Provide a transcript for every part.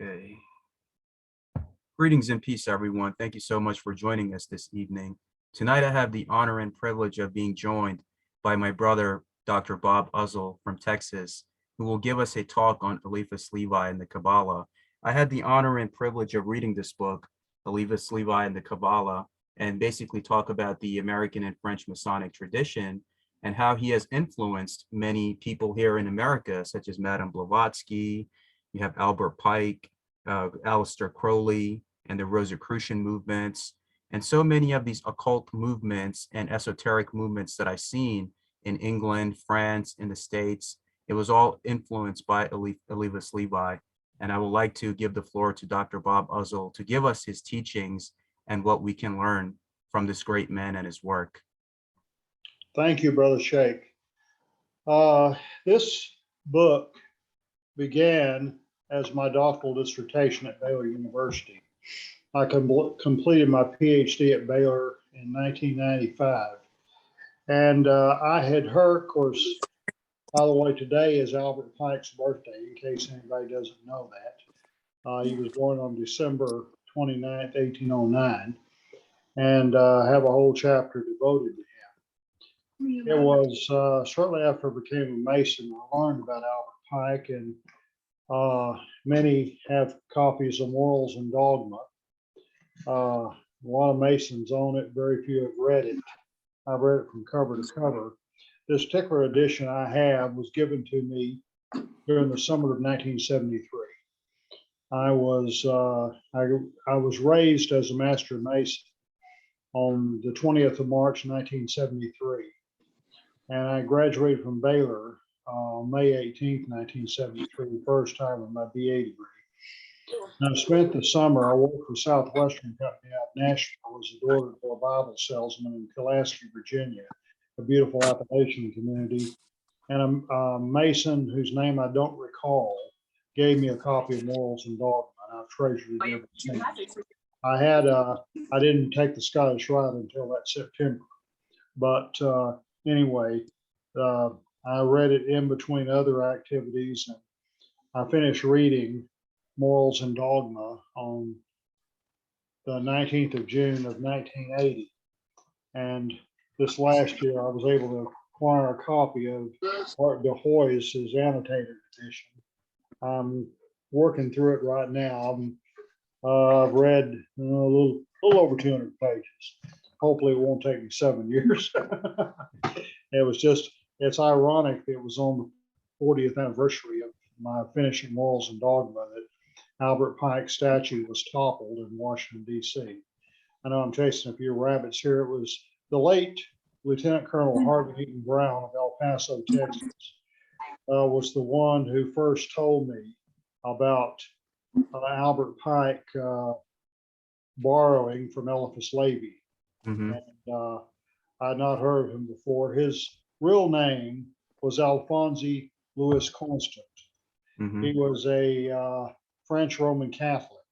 Okay. Greetings and peace, everyone. Thank you so much for joining us this evening. Tonight, I have the honor and privilege of being joined by my brother, Dr. Bob Uzzel from Texas, who will give us a talk on Eliphas Levi and the Kabbalah. I had the honor and privilege of reading this book, Eliphas Levi and the Kabbalah, and basically talk about the American and French Masonic tradition and how he has influenced many people here in America, such as Madame Blavatsky. You have Albert Pike, Aleister Crowley, and the Rosicrucian movements, and so many of these occult movements and esoteric movements that I've seen in England, France, in the States. It was all influenced by Eliphas Levi. And I would like to give the floor to Dr. Bob Uzzel to give us his teachings and what we can learn from this great man and his work. Thank you, Brother Sheikh. This book began as my doctoral dissertation at Baylor University. I completed my PhD at Baylor in 1995. And I had heard, of course, by the way, today is Albert Pike's birthday, in case anybody doesn't know that. He was born on December 29th, 1809, and I have a whole chapter devoted to him. It was shortly after I became a Mason, I learned about Albert Pike, and many have copies of Morals and Dogma. A lot of Masons own it, very few have read it. I've read it from cover to cover. This particular edition I have was given to me during the summer of 1973. I was raised as a Master Mason on the 20th of March, 1973. And I graduated from Baylor on May 18th, 1973, the first time with my BA degree. And I spent the summer, I worked for Southwestern Company out in Nashville as a door-to-door Bible salesman in Pulaski, Virginia, a beautiful Appalachian community. And a Mason whose name I don't recall gave me a copy of Morals and Dogma, and I've treasured it ever since. I didn't take the Scottish Rite until that September. But anyway, I read it in between other activities, and I finished reading Morals and Dogma on the 19th of June of 1980. And this last year, I was able to acquire a copy of Art de Hoy's annotated edition. I'm working through it right now. I've read a little over 200 pages. Hopefully it won't take me 7 years. It's ironic that it was on the 40th anniversary of my finishing Morals and Dogma that Albert Pike's statue was toppled in Washington, D.C. I know I'm chasing a few rabbits here. It was the late Lieutenant Colonel Harvey Eaton Brown of El Paso, Texas, was the one who first told me about Albert Pike borrowing from Eliphas Levi. Mm-hmm. And I had not heard of him before. His real name was Alphonse Louis Constant. Mm-hmm. He was a French Roman Catholic.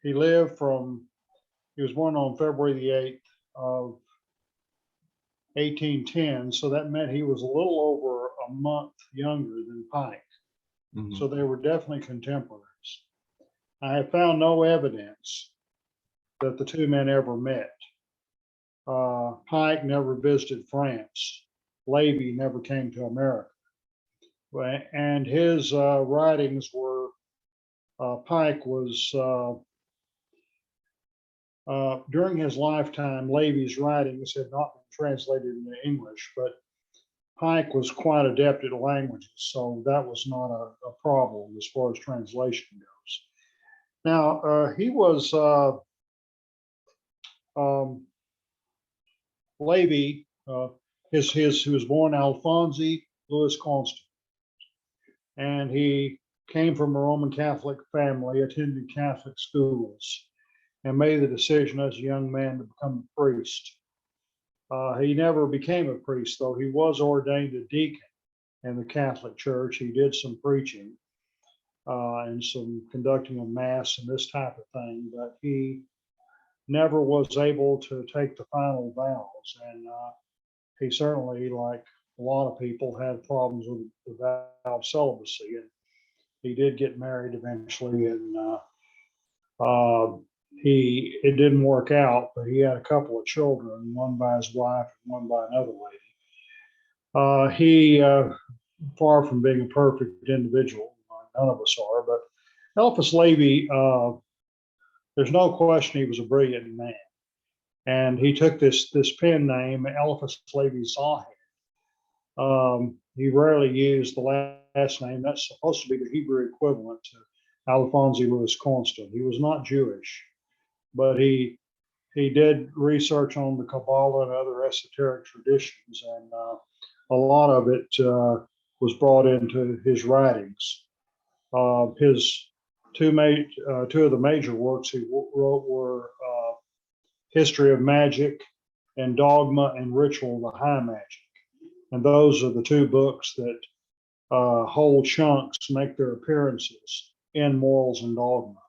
He was born on February the 8th of 1810, so that meant he was a little over a month younger than Pike. Mm-hmm. So they were definitely contemporaries. I have found no evidence that the two men ever met. Pike never visited France. Levi never came to America. And his writings were, Pike was, during his lifetime, Levi's writings had not been translated into English, but Pike was quite adept at languages, so that was not a problem as far as translation goes. Now, he was, Levi, he was born Alphonse Louis Constant, and he came from a Roman Catholic family, attended Catholic schools, and made the decision as a young man to become a priest. He never became a priest, though. He was ordained a deacon in the Catholic Church. He did some preaching and some conducting of mass and this type of thing, but he never was able to take the final vows. And he certainly, like a lot of people, had problems with the vow of celibacy. And he did get married eventually, and it didn't work out, but he had a couple of children, one by his wife and one by another lady. He far from being a perfect individual, none of us are, but Eliphas Levi, there's no question he was a brilliant man. And he took this pen name, Eliphas Levi Zahed. He rarely used the last name. That's supposed to be the Hebrew equivalent to Alphonse Louis Constant. He was not Jewish, but he did research on the Kabbalah and other esoteric traditions, and a lot of it was brought into his writings. His two of the major works he wrote were History of Magic and Dogma and Ritual of the High Magic. And those are the two books that whole chunks make their appearances in Morals and Dogma.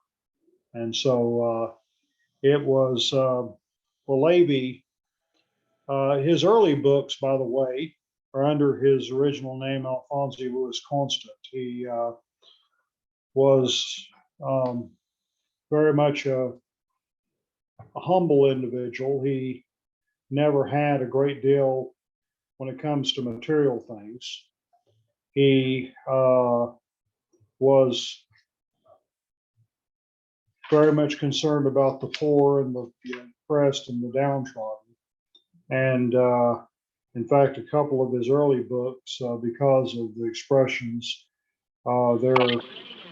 And so it was, Levi, his early books, by the way, are under his original name, Alphonse Louis Constant. He was very much a humble individual. He never had a great deal when it comes to material things. He was very much concerned about the poor and the oppressed and the downtrodden. And in fact, a couple of his early books, because of the expressions, their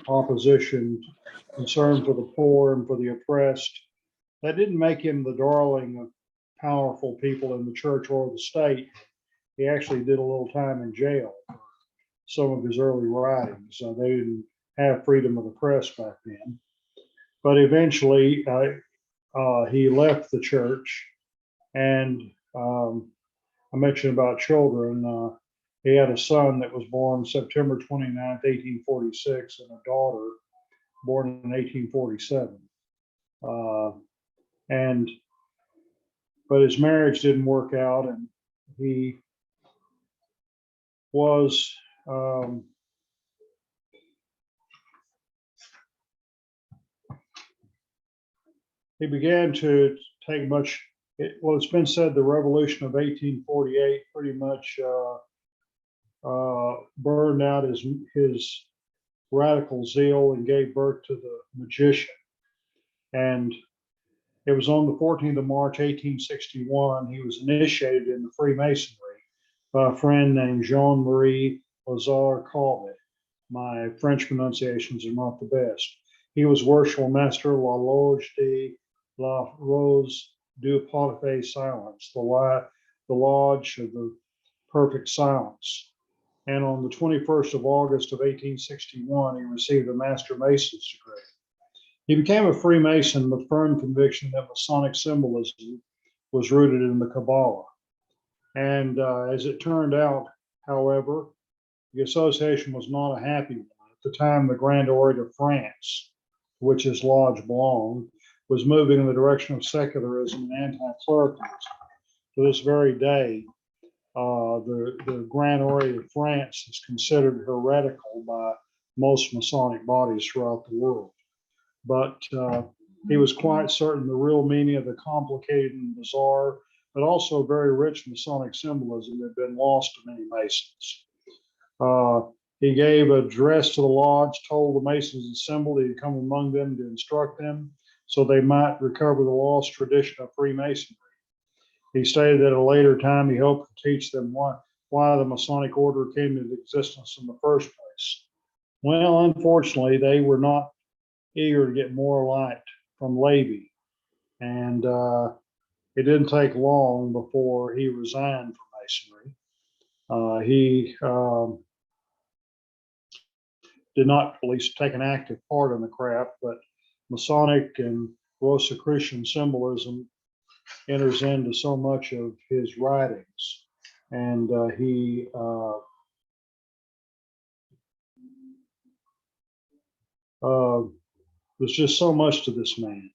opposition, concern for the poor and for the oppressed, that didn't make him the darling of powerful people in the church or the state. He actually did a little time in jail for some of his early writings. They didn't have freedom of the press back then. But eventually, he left the church, and I mentioned about children. He had a son that was born September 29th, 1846, and a daughter born in 1847. But his marriage didn't work out, and he was he began to take much. It's been said the Revolution of 1848 pretty much burned out his radical zeal and gave birth to the magician. And it was on the 14th of March, 1861, he was initiated in the Freemasonry by a friend named Jean-Marie Lazare Calvet. My French pronunciations are not the best. He was worshipful master La Loge de la Rose du Parfait Silence, the lodge of the perfect silence. And on the 21st of August of 1861, he received a Master Mason's degree. He became a Freemason with firm conviction that Masonic symbolism was rooted in the Kabbalah. And as it turned out, however, the association was not a happy one. At the time, the Grand Orient of France, to which his lodge belonged, was moving in the direction of secularism and anti-clericalism. To this very day, the Grand Orient of France is considered heretical by most Masonic bodies throughout the world. But he was quite certain the real meaning of the complicated and bizarre, but also very rich Masonic symbolism had been lost to many Masons. He gave an address to the lodge, told the Masons assembled he'd come among them to instruct them so they might recover the lost tradition of Freemasonry. He stated that at a later time he hoped to teach them why the Masonic order came into existence in the first place. Well, unfortunately, they were not eager to get more light from Levi. And it didn't take long before he resigned from Masonry. He did not at least take an active part in the craft, but Masonic and Rosicrucian symbolism enters into so much of his writings. And there's just so much to this man.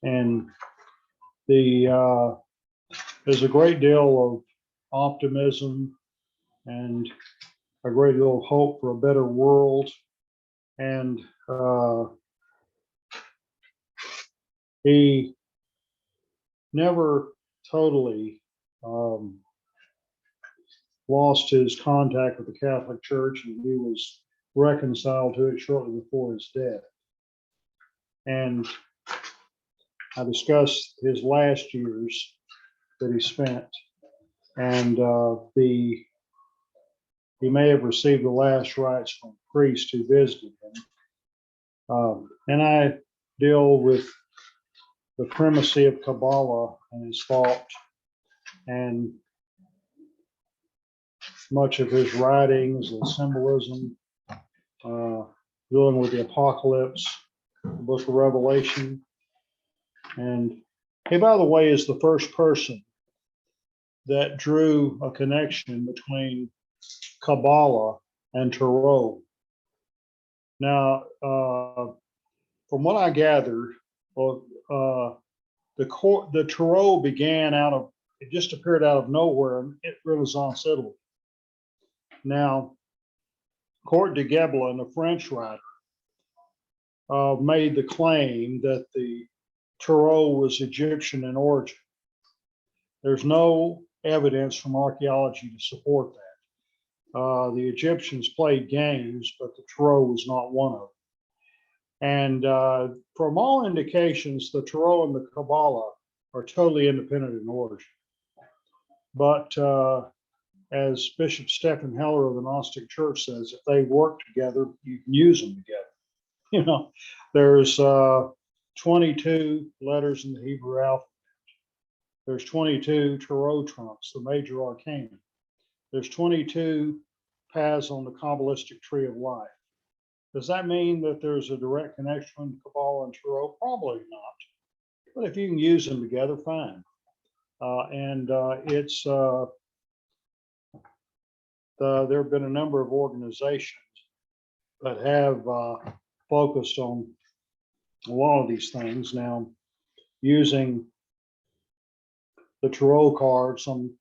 And there's a great deal of optimism and a great deal of hope for a better world And he never totally lost his contact with the Catholic Church, and he was reconciled to it shortly before his death. And I discussed his last years that he spent, and he may have received the last rites from a priest who visited him. And I deal with the primacy of Kabbalah and his thought, and much of his writings and symbolism, dealing with the apocalypse, the book of Revelation. And he, by the way, is the first person that drew a connection between Kabbalah and Tarot. Now, from what I gathered, the Tarot began it just appeared out of nowhere in Renaissance Italy. Now, Court de Gebelin, a French writer, made the claim that the Tarot was Egyptian in origin. There's no evidence from archaeology to support that. The Egyptians played games, but the Tarot was not one of them. And from all indications, the Tarot and the Kabbalah are totally independent in origin. But as Bishop Stephen Heller of the Gnostic Church says, if they work together, you can use them together. You know, there's 22 letters in the Hebrew alphabet. There's 22 Tarot trunks, the major arcana. There's 22 paths on the Kabbalistic tree of life. Does that mean that there's a direct connection between Kabbalah and Tarot? Probably not. But if you can use them together, fine. There have been a number of organizations that have focused on a lot of these things now, using the Tarot cards, some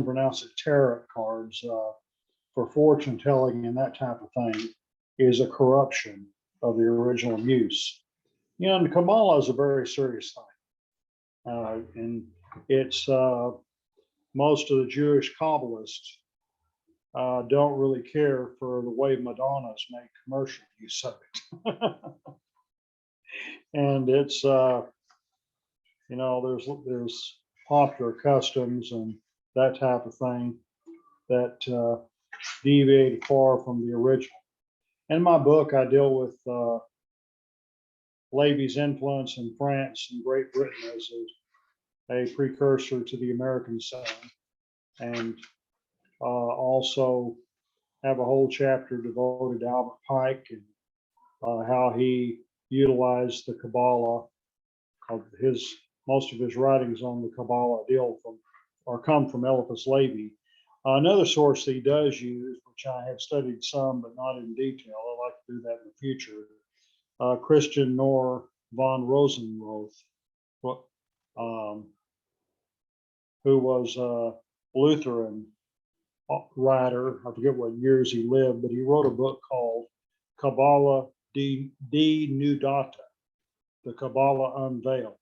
pronounce it tarot cards, for fortune telling and that type of thing, is a corruption of the original use. You know, and Kabbalah is a very serious thing. And it's most of the Jewish Kabbalists don't really care for the way Madonnas make commercial use of it. And it's, you know, there's popular customs and that type of thing that deviate far from the original. In my book, I deal with Levi's influence in France and Great Britain as a precursor to the American Sun, and also have a whole chapter devoted to Albert Pike and how he utilized the Kabbalah. Most of his writings on the Kabbalah come from Eliphas Levi. Another source that he does use, which I have studied some but not in detail, I'd like to do that in the future, Christian Nor von Rosenroth, who was a Lutheran writer. I forget what years he lived, but he wrote a book called Kabbalah Denudata, the Kabbalah Unveiled.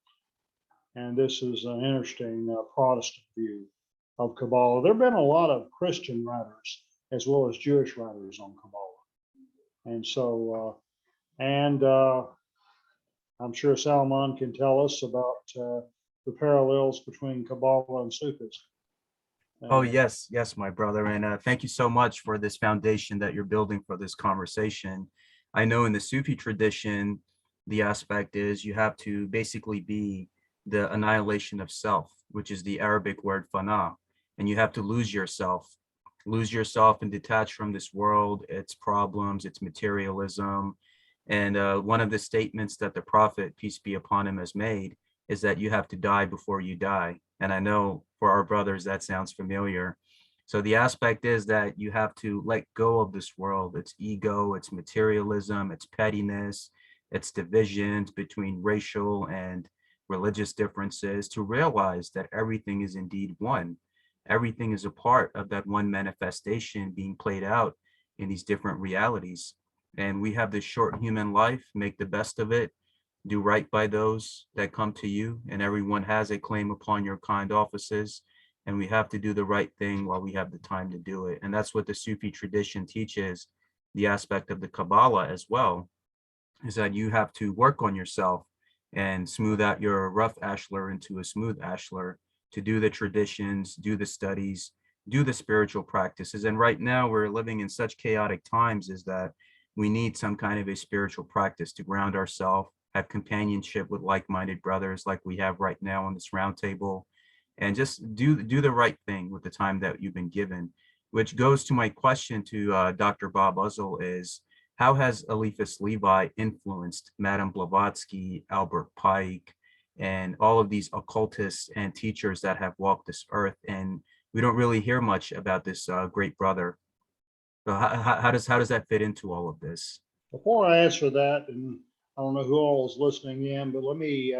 And this is an interesting Protestant view of Kabbalah. There have been a lot of Christian writers as well as Jewish writers on Kabbalah. And so, I'm sure Salman can tell us about the parallels between Kabbalah and Sufism. Oh, yes, my brother. And thank you so much for this foundation that you're building for this conversation. I know in the Sufi tradition, the aspect is you have to basically be the annihilation of self, which is the Arabic word fana, and you have to lose yourself and detach from this world, its problems, its materialism. And one of the statements that the Prophet, peace be upon him, has made is that you have to die before you die. And I know for our brothers, that sounds familiar. So the aspect is that you have to let go of this world, its ego, its materialism, its pettiness, its divisions between racial and religious differences, to realize that everything is indeed one. Everything is a part of that one manifestation being played out in these different realities. And we have this short human life, make the best of it, do right by those that come to you, and everyone has a claim upon your kind offices. And we have to do the right thing while we have the time to do it. And that's what the Sufi tradition teaches, the aspect of the Kabbalah as well, is that you have to work on yourself and smooth out your rough ashlar into a smooth ashlar, to do the traditions, do the studies, do the spiritual practices. And right now we're living in such chaotic times, is that we need some kind of a spiritual practice to ground ourselves, have companionship with like-minded brothers like we have right now on this round table, and just do the right thing with the time that you've been given. Which goes to my question to Dr. Bob Uzzel is, how has Eliphas Levi influenced Madame Blavatsky, Albert Pike, and all of these occultists and teachers that have walked this earth? And we don't really hear much about this great brother. So how does that fit into all of this? Before I answer that, and I don't know who all is listening in, but let me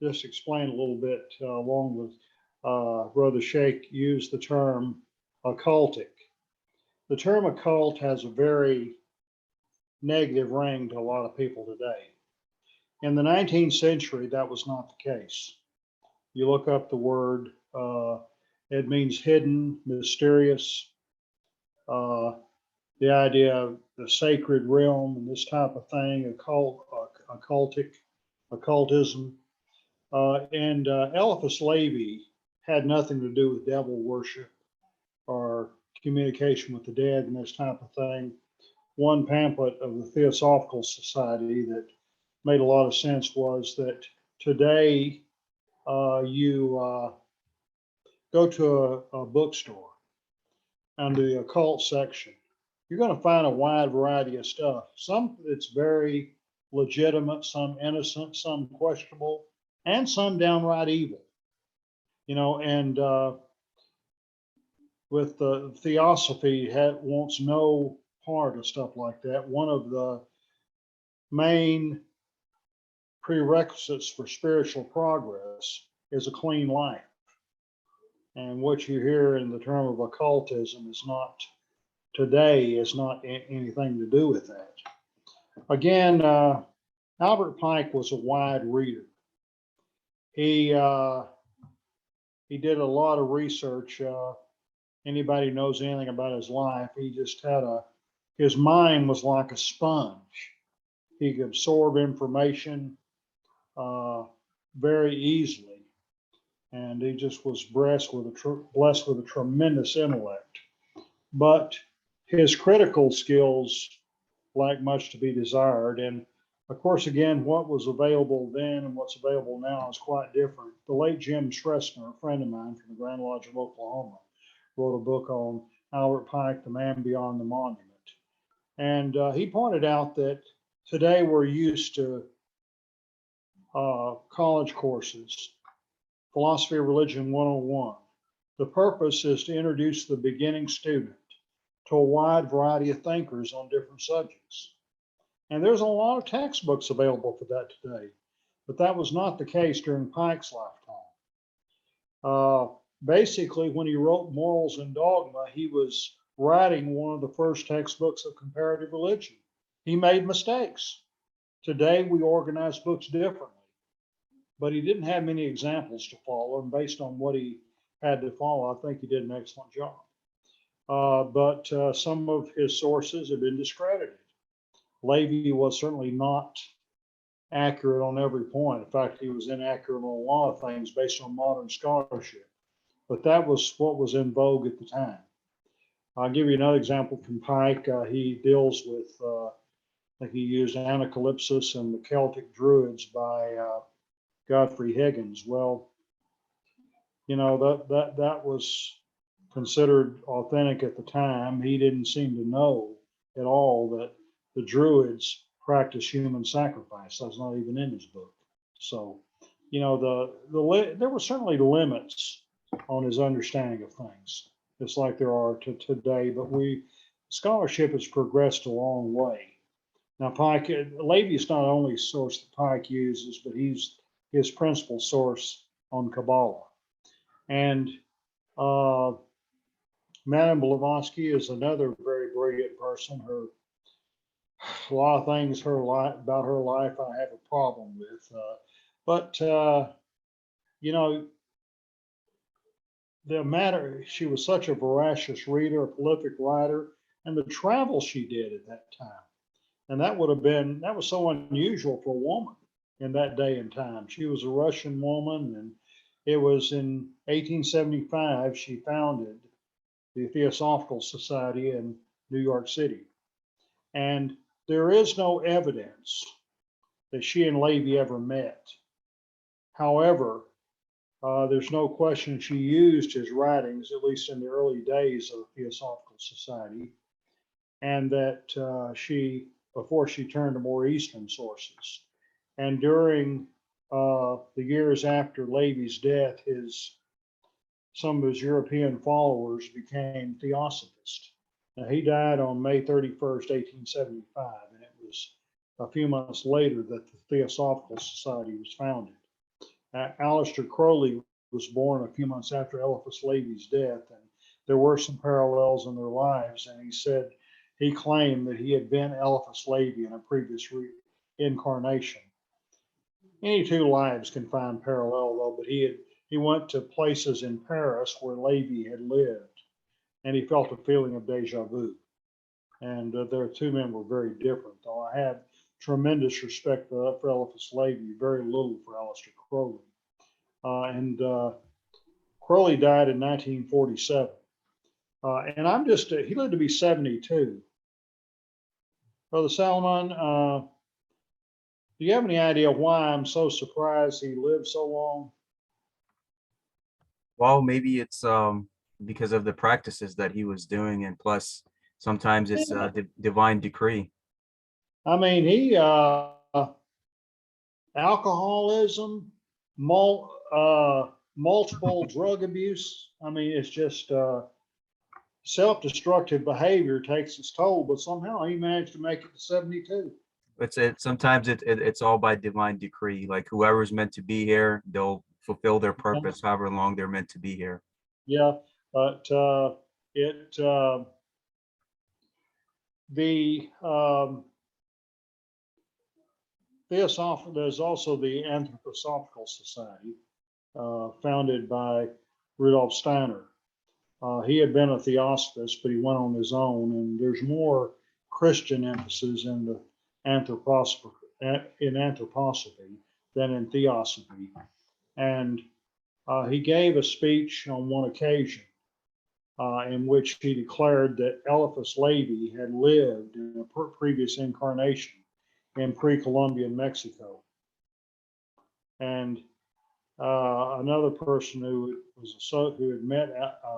just explain a little bit along with Brother Sheikh used the term occultic. The term occult has a very negative ring to a lot of people today. In the 19th century, that was not the case. You look up the word, it means hidden, mysterious, the idea of the sacred realm and this type of thing, occultic, occultism. And Eliphas Levi had nothing to do with devil worship or communication with the dead and this type of thing. One pamphlet of the Theosophical Society that made a lot of sense was that today you go to a bookstore under the occult section, you're going to find a wide variety of stuff. Some that's very legitimate, some innocent, some questionable, and some downright evil. You know, and with the theosophy wants no part of stuff like that. One of the main prerequisites for spiritual progress is a clean life. And what you hear in the term of occultism is not today, is not anything to do with that. Again, Albert Pike was a wide reader. He did a lot of research. Anybody knows anything about his life, he just had his mind was like a sponge. He could absorb information very easily. And he just was blessed with a tremendous intellect. But his critical skills lack much to be desired. And of course, again, what was available then and what's available now is quite different. The late Jim Shrestner, a friend of mine from the Grand Lodge of Oklahoma, wrote a book on Albert Pike, The Man Beyond the Monument. And he pointed out that today we're used to college courses, Philosophy of Religion 101. The purpose is to introduce the beginning student to a wide variety of thinkers on different subjects. And there's a lot of textbooks available for that today, but that was not the case during Pike's lifetime. Basically, when he wrote Morals and Dogma, he was writing one of the first textbooks of comparative religion. He made mistakes. Today, we organize books differently, but he didn't have many examples to follow, and based on what he had to follow, I think he did an excellent job. But some of his sources have been discredited. Levi was certainly not accurate on every point. In fact, he was inaccurate on a lot of things based on modern scholarship. But that was what was in vogue at the time. I'll give you another example from Pike. He deals with, I think he used Anacalypsis and the Celtic Druids by Godfrey Higgins. Well, you know, that was considered authentic at the time. He didn't seem to know at all that the Druids practiced human sacrifice. That's not even in his book. So, you know, there were certainly limits on his understanding of things, just like there are today. But scholarship has progressed a long way. Now, Pike, Levi's not only source that Pike uses, but he's his principal source on Kabbalah. And Madame Blavatsky is another very brilliant person. a lot of things about her life I have a problem with. But you know, the matter, she was such a voracious reader, a prolific writer, and the travel she did at that time. And that was so unusual for a woman in that day and time. She was a Russian woman, and it was in 1875 she founded the Theosophical Society in New York City. And there is no evidence that she and Levi ever met. However, there's no question she used his writings, at least in the early days of the Theosophical Society, and that before she turned to more Eastern sources. And during the years after Levi's death, some of his European followers became Theosophists. Now, he died on May 31st, 1875, and it was a few months later that the Theosophical Society was founded. Aleister Crowley was born a few months after Eliphas Levi's death, and there were some parallels in their lives. And he claimed that he had been Eliphas Levi in a previous incarnation. Any two lives can find parallel, though, but he went to places in Paris where Levi had lived, and he felt a feeling of deja vu. And their two men were very different, though I had tremendous respect for Eliphas Levi, very little for Aleister Crowley. And Crowley died in 1947. And he lived to be 72. Brother Salman, do you have any idea why I'm so surprised he lived so long? Well, maybe it's because of the practices that he was doing, and plus sometimes it's divine decree. I mean, alcoholism, multiple drug abuse. I mean, it's just self-destructive behavior takes its toll, but somehow he managed to make it to 72. Sometimes it's all by divine decree. Like whoever's meant to be here, they'll fulfill their purpose however long they're meant to be here. Yeah, but it the there's also the Anthroposophical Society, founded by Rudolf Steiner. He had been a theosophist, but he went on his own, and there's more Christian emphasis in the anthroposophy than in theosophy. And he gave a speech on one occasion in which he declared that Eliphas Levi had lived in a previous incarnation in pre-Columbian Mexico. And another person who had met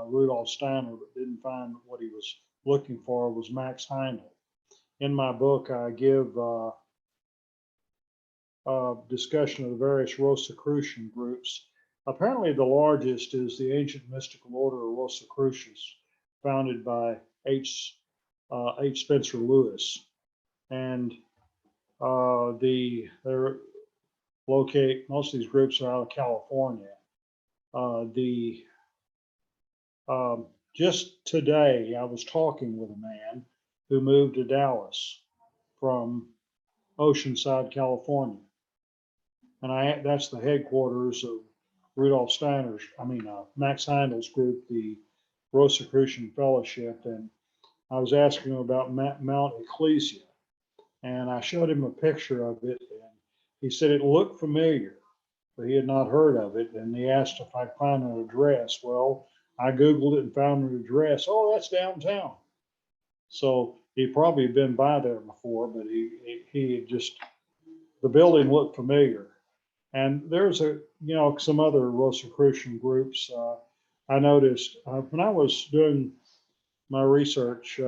Rudolf Steiner but didn't find what he was looking for was Max Heindel. In my book, I give a discussion of the various Rosicrucian groups. Apparently, the largest is the Ancient Mystical Order of Rosicrucians, founded by H. Spencer Lewis, and they're locate. Most of these groups are out of California. Just today, I was talking with a man who moved to Dallas from Oceanside, California, and that's the headquarters of Rudolf Steiner's. Max Heindel's group, the Rosicrucian Fellowship, and I was asking him about Mount Ecclesia, and I showed him a picture of it, and he said it looked familiar, but he had not heard of it. And he asked if I could find an address. Well, I Googled it and found an address. Oh, that's downtown. So he probably had been by there before, but he just, the building looked familiar. And there's some other Rosicrucian groups. I noticed when I was doing my research,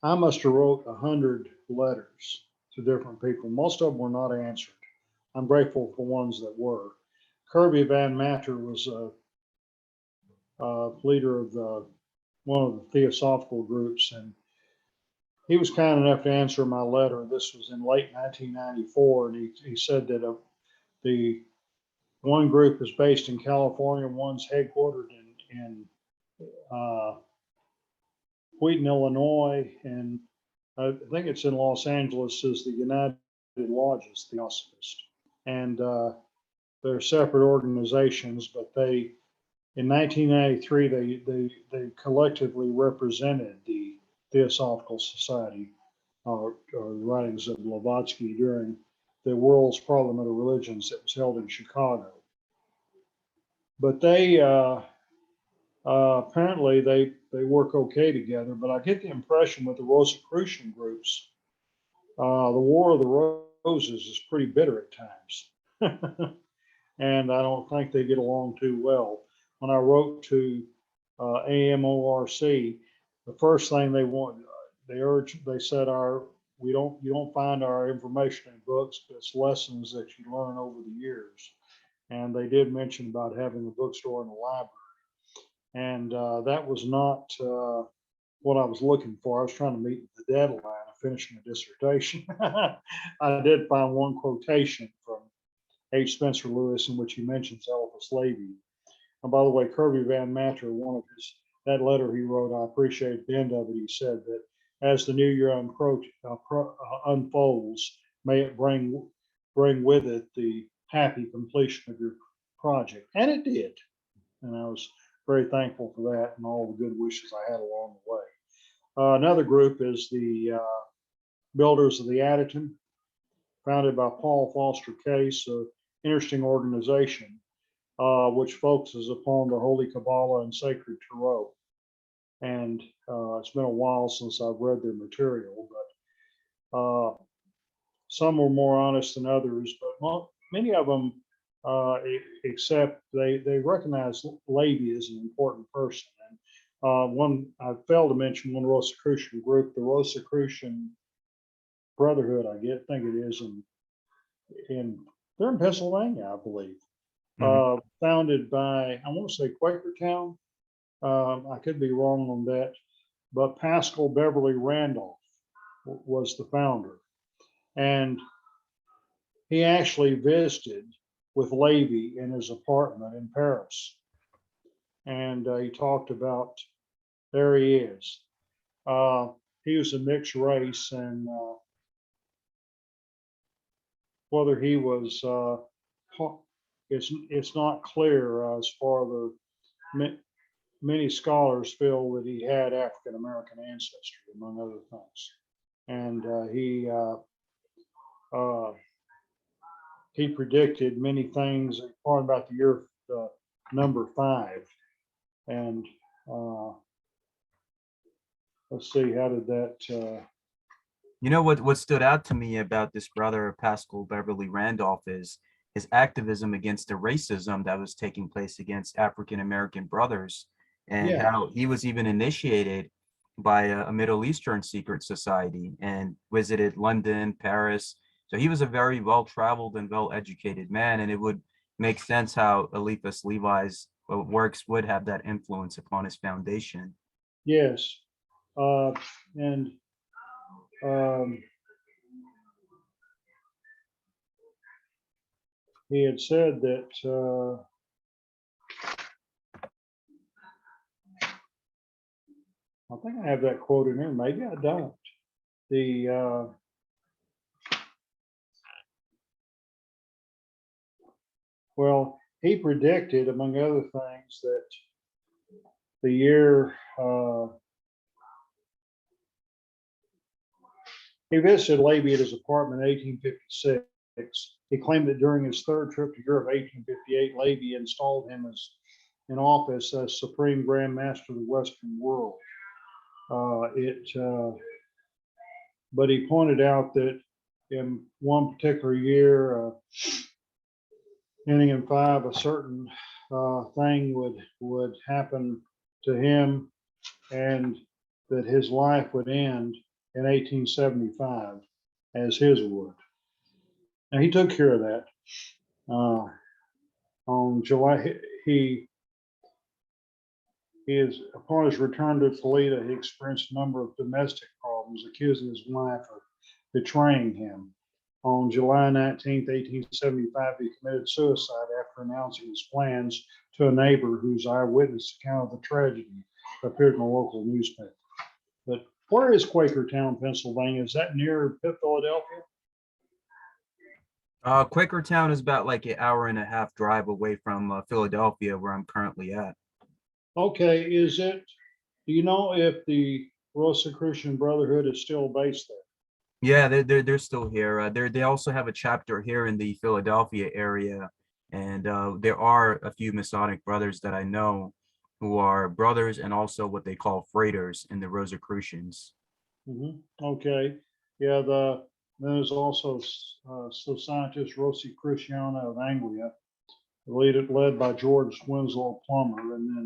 I must have wrote 100 letters to different people. Most of them were not answered. I'm grateful for ones that were. Kirby Van Matter was a leader of one of the theosophical groups, and he was kind enough to answer my letter. This was in late 1994, and he said that the one group is based in California, one's headquartered in Wheaton, Illinois, and I think it's in Los Angeles, is the United Lodges, the Theosophist. And they're separate organizations, but they, in 1993, they collectively represented the Theosophical Society, or the writings of Blavatsky during the World's Parliament of Religions that was held in Chicago. But they apparently they work okay together. But I get the impression with the Rosicrucian groups, the War of the Roses is pretty bitter at times, and I don't think they get along too well. When I wrote to AMORC, the first thing they said you don't find our information in books, but it's lessons that you learn over the years. And they did mention about having a bookstore and a library. And that was not what I was looking for. I was trying to meet the deadline of finishing a dissertation. I did find one quotation from H. Spencer Lewis in which he mentions Eliphas Levi. And by the way, Kirby Van Matter, that letter he wrote, I appreciate at the end of it, he said that as the new year unfolds, may it bring with it the happy completion of your project. And it did. And I was very thankful for that and all the good wishes I had along the way. Another group is the Builders of the Adyton, founded by Paul Foster Case, an interesting organization which focuses upon the Holy Kabbalah and Sacred Tarot. And it's been a while since I've read their material, but some are more honest than others, but many of them except they recognize Levi as an important person. And one I failed to mention one Rosicrucian group, the Rosicrucian Brotherhood, think it is, they're in Pennsylvania, I believe. Founded by, I want to say Quakertown. I could be wrong on that, but Pascal Beverly Randolph was the founder. And he actually visited with Levi in his apartment in Paris. And he talked about, there he is. He was a mixed race, and whether he was, it's not clear as far the many scholars feel that he had African American ancestry, among other things. And he predicted many things, talking about the year number 5. And let's see, how did that? You know what stood out to me about this brother Pascal Beverly Randolph is his activism against the racism that was taking place against African American brothers, and how he was even initiated by a Middle Eastern secret society and visited London, Paris. So he was a very well-traveled and well-educated man, and it would make sense how Eliphas Levi's works would have that influence upon his foundation. Yes, and he had said that I think I have that quote in here. Maybe I don't. Well, he predicted, among other things, that the year he visited Levi at his apartment in 1856. He claimed that during his third trip to Europe, 1858, Levi installed him in office as Supreme Grand Master of the Western world. But he pointed out that in one particular year, ending in 5, a certain thing would happen to him, and that his life would end in 1875, as his would. And he took care of that. On July, upon his return to Toledo, he experienced a number of domestic problems, accusing his wife of betraying him. On July 19, 1875, he committed suicide after announcing his plans to a neighbor whose eyewitness account of the tragedy appeared in a local newspaper. But Where is Quakertown, Pennsylvania? Is that near Philadelphia? Quakertown is about like an hour and a half drive away from Philadelphia, where I'm currently at. Okay, is it, do you know if the Rosicrucian Brotherhood is still based there? Yeah, they're still here. They also have a chapter here in the Philadelphia area, and there are a few Masonic brothers that I know who are brothers and also what they call freighters in the Rosicrucians. Okay, yeah, there's also Societas Rosicruciana of Anglia, led by George Winslow Plummer, and then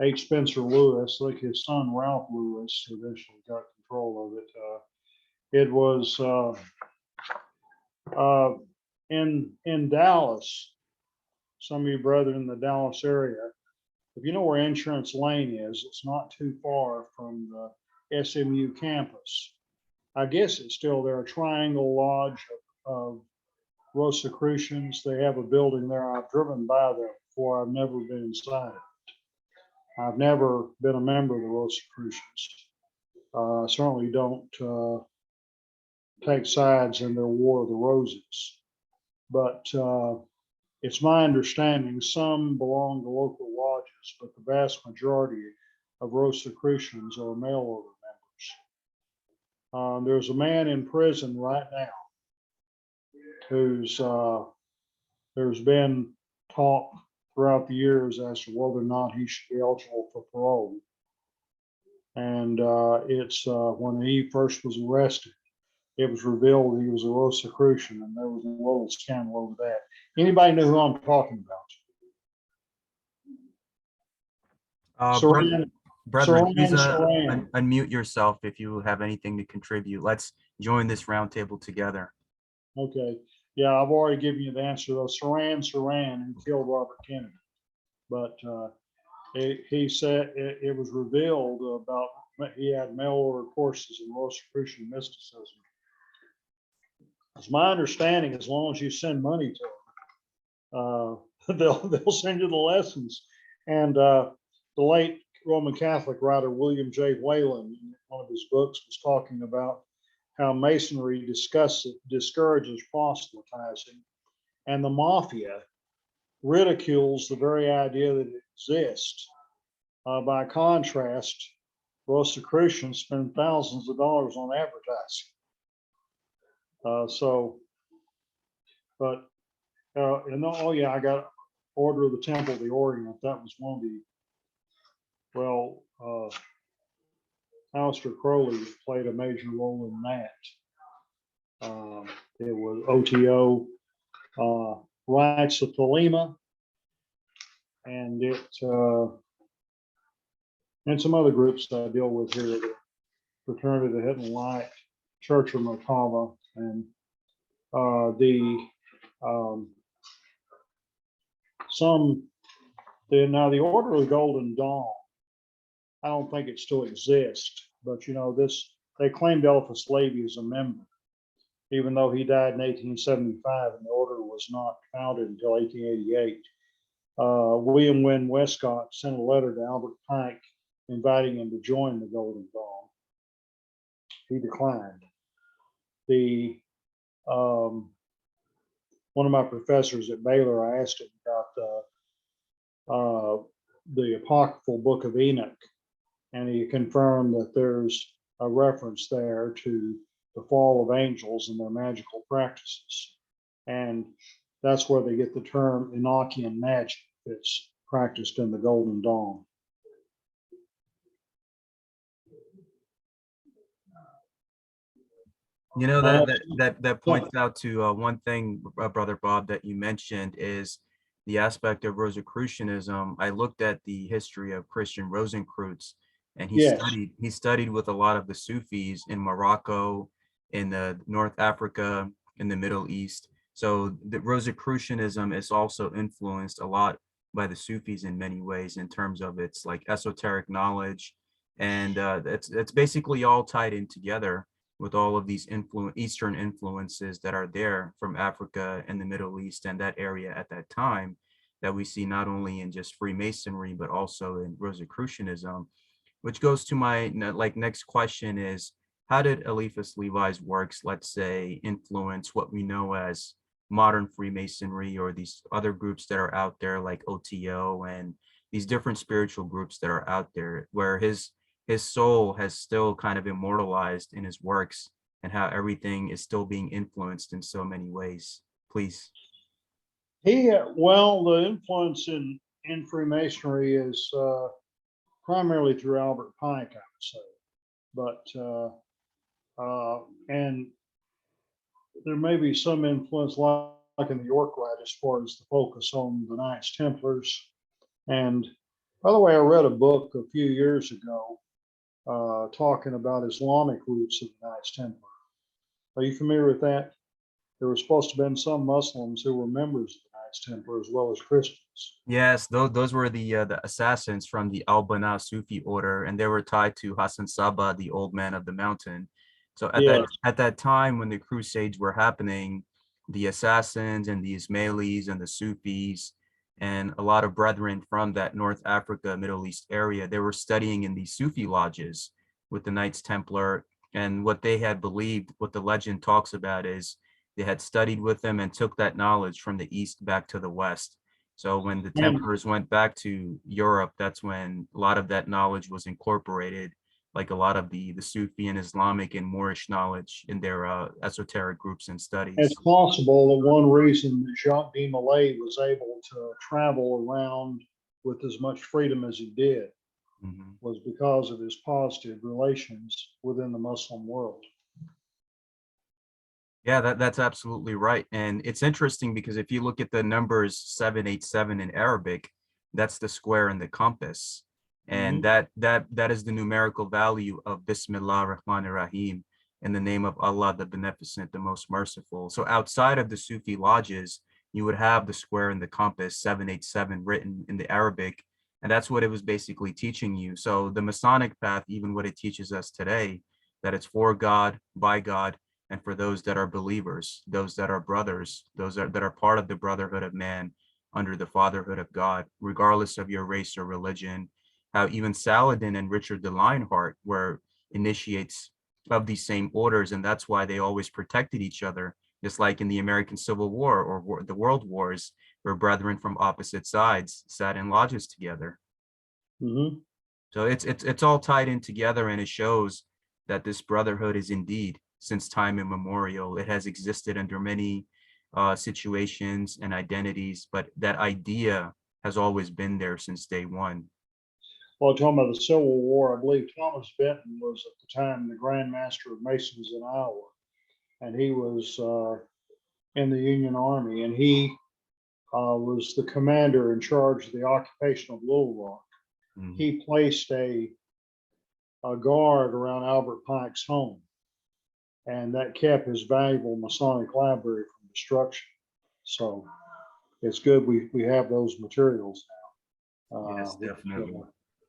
H. Spencer Lewis, like his son Ralph Lewis, eventually got control of it. It was in Dallas. Some of you brethren in the Dallas area, if you know where Insurance Lane is, it's not too far from the SMU campus. I guess it's still there, a Triangle Lodge of Rosicrucians. They have a building there. I've driven by there before. I've never been inside it. I've never been a member of the Rosicrucians. Certainly don't take sides in their War of the Roses. But it's my understanding some belong to local lodges, but the vast majority of Rosicrucians are mail order members. There's a man in prison right now who's there's been talk throughout the years as to whether or not he should be eligible for parole. And it's when he first was arrested, it was revealed he was a Rosicrucian, and there was a little scandal over that. Anybody know who I'm talking about? Brethren, please Saran. unmute yourself if you have anything to contribute. Let's join this roundtable together. Okay. Yeah, I've already given you the answer though. Saran, who killed Robert Kennedy. But he said it was revealed about he had mail order courses in Rosicrucian mysticism. It's my understanding, as long as you send money to them, they'll send you the lessons. And the late Roman Catholic writer William J. Whalen, in one of his books, was talking about how Masonry discourages proselytizing, and the mafia ridicules the very idea that it exists. By contrast, Rosicrucians spend thousands of dollars on advertising. Oh yeah, I got Order of the Temple of the Orient. That was one of the, Aleister Crowley played a major role in that. It was OTO, Rights of Thelema, and and some other groups that I deal with here, the Fraternity of the Hidden Light, Church of Merkava, and now the Order of the Golden Dawn. I don't think it still exists, but you know, they claimed Eliphas Levi as a member, even though he died in 1875 and the order was not founded until 1888. William Wynne Westcott sent a letter to Albert Pike inviting him to join the Golden Dawn. He declined. One of my professors at Baylor, I asked him about the apocryphal Book of Enoch, and he confirmed that there's a reference there to the fall of angels and their magical practices. And that's where they get the term Enochian magic that's practiced in the Golden Dawn. You know, that points out to one thing, Brother Bob, that you mentioned is the aspect of Rosicrucianism. I looked at the history of Christian Rosenkreutz, and he studied with a lot of the Sufis in Morocco, in North Africa, in the Middle East. So the Rosicrucianism is also influenced a lot by the Sufis in many ways in terms of its like esoteric knowledge, and it's basically all tied in together with all of these Eastern influences that are there from Africa and the Middle East and that area at that time, that we see not only in just Freemasonry, but also in Rosicrucianism. which goes to my next question is, how did Eliphas Levi's works, let's say, influence what we know as modern Freemasonry or these other groups that are out there like OTO and these different spiritual groups that are out there, where his soul has still kind of immortalized in his works and how everything is still being influenced in so many ways? Please. Well, the influence in Freemasonry is primarily through Albert Pike, I would say. But and there may be some influence, like in the York Rite, as far as the focus on the Knights Templars. And by the way, I read a book a few years ago talking about Islamic roots of the Knights Templar. Are you familiar with that? There were supposed to have been some Muslims who were members of the Knights Templar as well as Christians. Yes, those were the assassins from the Al-Banna Sufi order, and they were tied to Hassan Saba, the old man of the mountain. So Yeah, at that time when the Crusades were happening, the assassins and the Ismailis and the Sufis and a lot of brethren from that North Africa, Middle East area, they were studying in these Sufi lodges with the Knights Templar. And what they had believed, what the legend talks about, is they had studied with them and took that knowledge from the East back to the West. So when the and Templars went back to Europe, that's when a lot of that knowledge was incorporated, like a lot of the Sufi and Islamic and Moorish knowledge in their esoteric groups and it's studies. possible that one reason that Jacques de Molay was able to travel around with as much freedom as he did Mhm. was because of his positive relations within the Muslim world. Yeah, that's absolutely right. And it's interesting because if you look at the numbers 787 in Arabic, that's the square and the compass. And Mhm. that is the numerical value of Bismillah Rahman Rahim, in the name of Allah, the Beneficent, the Most Merciful. So outside of the Sufi lodges, you would have the square and the compass 787 written in the Arabic. And that's what it was basically teaching you. So the Masonic path, even what it teaches us today, that it's for God, by God, and for those that are believers, those that are brothers, that are part of the brotherhood of man under the fatherhood of God, regardless of your race or religion. How even Saladin and Richard de Lionheart were initiates of these same orders, and that's why they always protected each other, just like in the American Civil War or the World Wars, where brethren from opposite sides sat in lodges together. Mhm. So it's all tied in together, and it shows that this brotherhood is indeed since time immemorial. It has existed under many situations and identities, but that idea has always been there since day one. Well, talking about the Civil War, I believe Thomas Benton was at the time the Grand Master of Masons in Iowa, and he was in the Union Army, and he was the commander in charge of the occupation of Little Rock. Mhm. He placed a guard around Albert Pike's home, and that kept his valuable Masonic library from destruction. So it's good we have those materials now, Yes, definitely.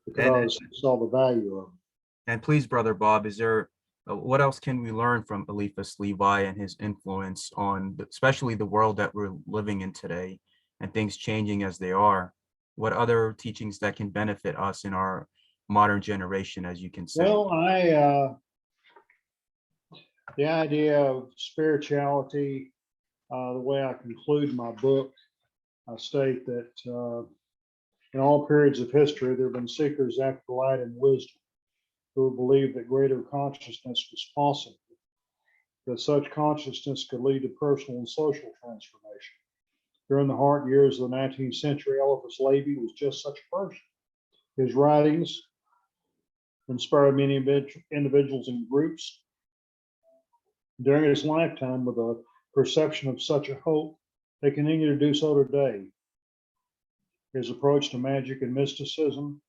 because he saw the value of them. And please, Brother Bob, is there what else can we learn from Eliphas Levi and his influence on especially the world that we're living in today and things changing as they are? What other teachings that can benefit us in our modern generation, as you can say? Well, the idea of spirituality, the way I conclude my book, I state that in all periods of history, there have been seekers after light and wisdom who believed that greater consciousness was possible, that such consciousness could lead to personal and social transformation. During the hard years of the 19th century, Eliphas Levi was just such a person. His writings inspired many individuals and groups during his lifetime with a perception of such a hope. They continue to do so today. His approach to magic and mysticism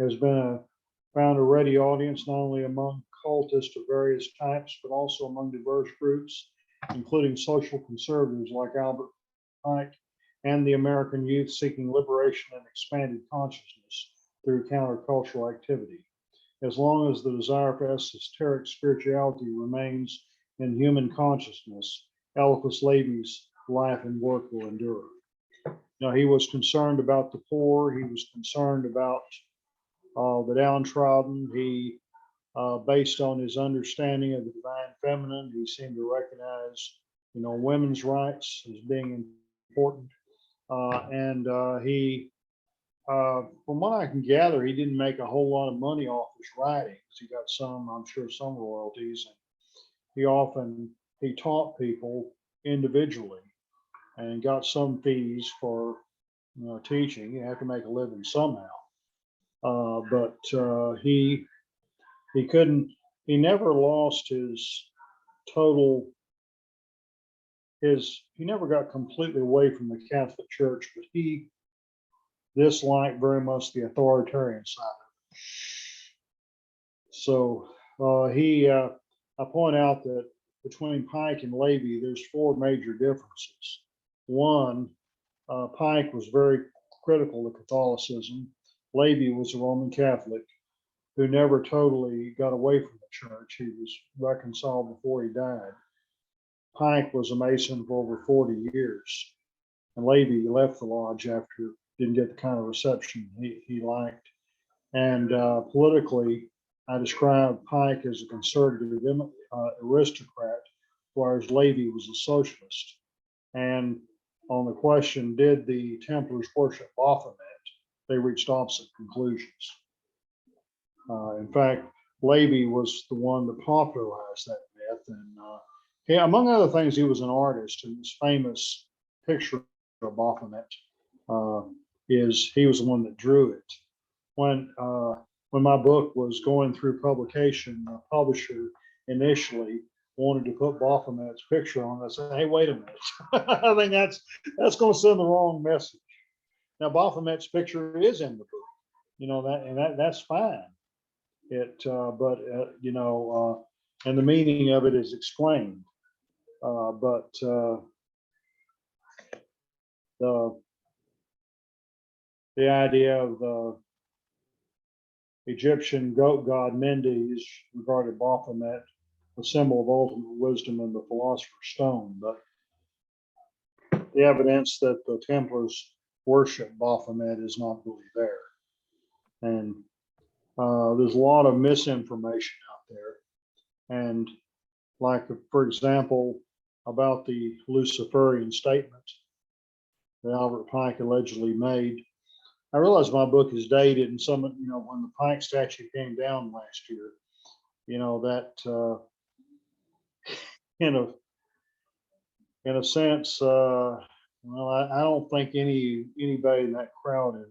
has found a ready audience not only among cultists of various types, but also among diverse groups, including social conservatives like Albert Pike and the American youth seeking liberation and expanded consciousness through countercultural activity. As long as the desire for esoteric spirituality remains in human consciousness, Eliphas Levi's life and work will endure. Now, he was concerned about the poor. He was concerned about the downtrodden. He, based on his understanding of the divine feminine, he seemed to recognize, women's rights as being important. And he, from what I can gather, he didn't make a whole lot of money off his writings. He got some, I'm sure, some royalties. And he taught people individually and got some fees for teaching. You have to make a living somehow. But he never lost his total, he never got completely away from the Catholic Church, but he disliked very much the authoritarian side of it. So I point out that between Pike and Levi, there's four major differences. One, Pike was very critical of Catholicism. Levi was a Roman Catholic who never totally got away from the church. He was reconciled before he died. Pike was a Mason for over 40 years, and Levi left the lodge after didn't get the kind of reception he liked. And politically, I described Pike as a conservative aristocrat, whereas Levi was a socialist. And on the question, did the Templars worship Baphomet? They reached opposite conclusions. In fact, Levi was the one that popularized that myth. And among other things, he was an artist, and his famous picture of Baphomet he was the one that drew it. When my book was going through publication, the publisher initially wanted to put Baphomet's picture on. I said, "Hey, wait a minute! I think that's going to send the wrong message." Now, Baphomet's picture is in the book, that's fine. And the meaning of it is explained. But the idea of the Egyptian goat god Mendes regarded Baphomet the symbol of ultimate wisdom and the philosopher's stone. But the evidence that the Templars worship Baphomet is not really there. And there's a lot of misinformation out there. And like, for example, about the Luciferian statement that Albert Pike allegedly made. I realize my book is dated, and some, when the Pike statue came down last year, that in a sense, I don't think anybody in that crowd in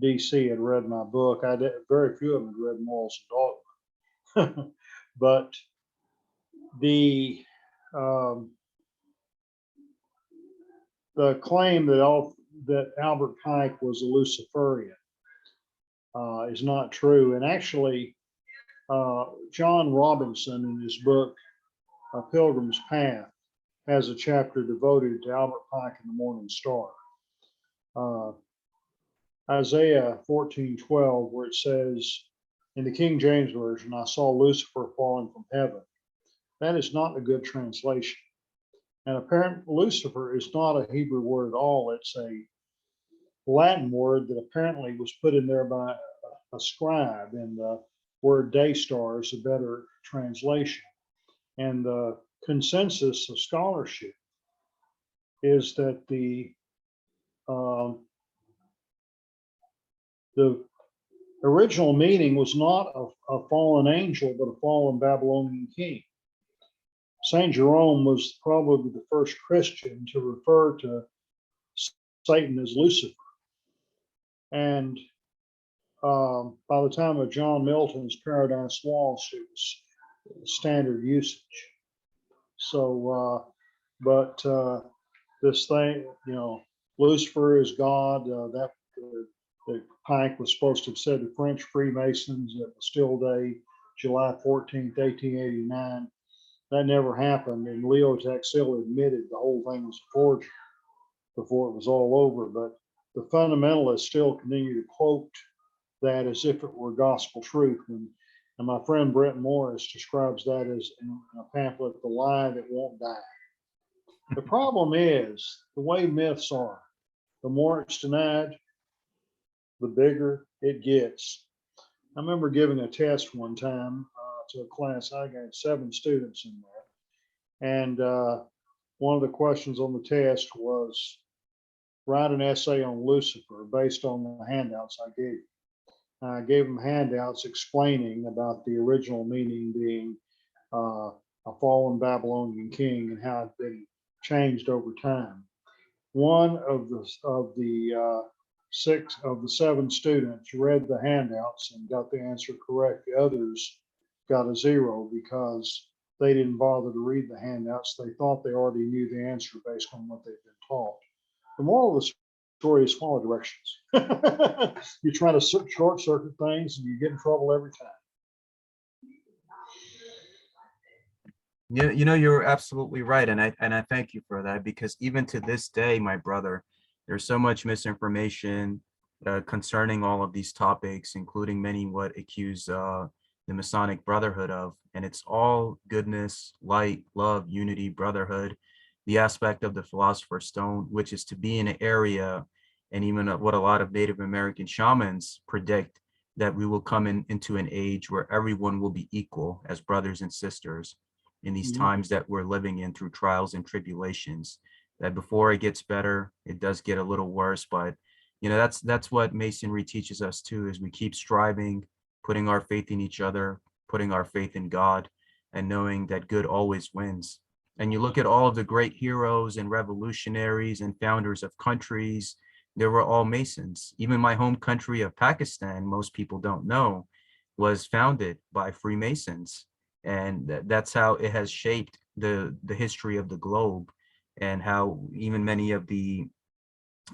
DC had read my book. Very few of them had read Morals and Dogma. But the claim that Albert Pike was a Luciferian is not true. And actually, John Robinson, in his book, A Pilgrim's Path, has a chapter devoted to Albert Pike and the Morning Star. Isaiah 14:12, where it says, in the King James Version, I saw Lucifer falling from heaven. That is not a good translation. And apparently, Lucifer is not a Hebrew word at all. It's a Latin word that apparently was put in there by a scribe, and the word day star is a better translation. And the consensus of scholarship is that the original meaning was not a fallen angel, but a fallen Babylonian king. Saint Jerome was probably the first Christian to refer to Satan as Lucifer. And by the time of John Milton's Paradise Lost, it was standard usage. So, but this thing, Lucifer is God. That Pike was supposed to have said to French Freemasons at the still day, July 14th, 1889. That never happened, and Leo Taxil admitted the whole thing was a forgery before it was all over. But the fundamentalists still continue to quote that as if it were gospel truth. And my friend Brett Morris describes that as, in a pamphlet, the lie that won't die. The problem is the way myths are. The more it's denied, the bigger it gets. I remember giving a test one time to a class. I got 7 students in there. And one of the questions on the test was write an essay on Lucifer based on the handouts I gave. I gave them handouts explaining about the original meaning being a fallen Babylonian king and how it's been changed over time. One of the 7 students read the handouts and got the answer correct. The others got a 0 because they didn't bother to read the handouts. They thought they already knew the answer based on what they've been taught. The moral of the story is follow directions. You try to short circuit things and you get in trouble every time. You know, you're absolutely right, and I thank you for that, because even to this day, my brother, there's so much misinformation concerning all of these topics, including many what accuse the Masonic Brotherhood of, and it's all goodness, light, love, unity, brotherhood, the aspect of the Philosopher's Stone, which is to be in an area, and even what a lot of Native American shamans predict, that we will come into an age where everyone will be equal as brothers and sisters in these times that we're living in through trials and tribulations. That before it gets better, it does get a little worse, but you know, that's what Masonry teaches us too, is we keep striving, putting our faith in each other, putting our faith in God, and knowing that good always wins. And you look at all of the great heroes and revolutionaries and founders of countries, they were all Masons. Even my home country of Pakistan, most people don't know, was founded by Freemasons, and that's how it has shaped the history of the globe, and how even many of the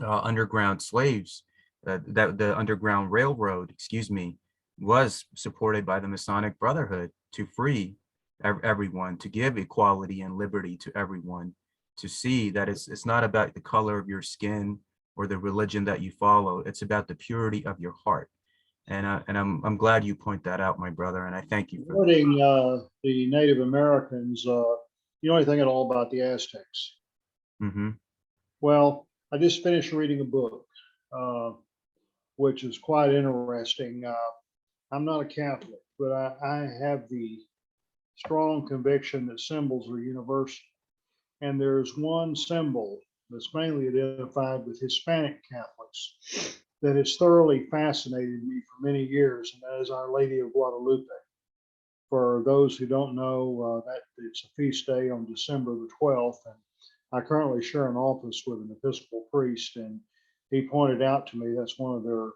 underground slaves, that the Underground Railroad, excuse me, was supported by the Masonic Brotherhood to free everyone, to give equality and liberty to everyone, to see that it's not about the color of your skin or the religion that you follow, it's about the purity of your heart. And I'm glad you point that out, my brother, and I thank you for that. Regarding the Native Americans, you know anything at all about the Aztecs? Mm-hmm. Well, I just finished reading a book, uh, which is quite interesting. I'm not a Catholic, but I have the strong conviction that symbols are universal. And there's one symbol that's mainly identified with Hispanic Catholics that has thoroughly fascinated me for many years, and that is Our Lady of Guadalupe. For those who don't know, that it's a feast day on December the 12th, and I currently share an office with an Episcopal priest, and he pointed out to me that's one of their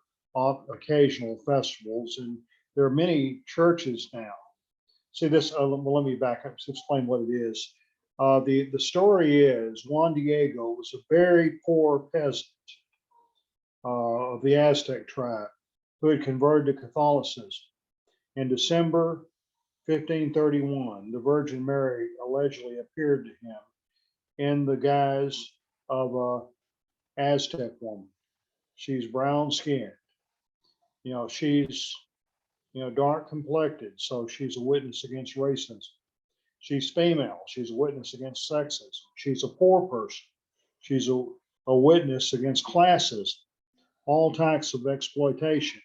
occasional festivals, and there are many churches now. See this, well, let me back up to explain what it is. The story is Juan Diego was a very poor peasant of the Aztec tribe who had converted to Catholicism. In December 1531, the Virgin Mary allegedly appeared to him in the guise of a Aztec woman. She's brown skinned. She's dark complected, so she's a witness against racism. She's female. She's a witness against sexism. She's a poor person. She's a witness against classism, all types of exploitation.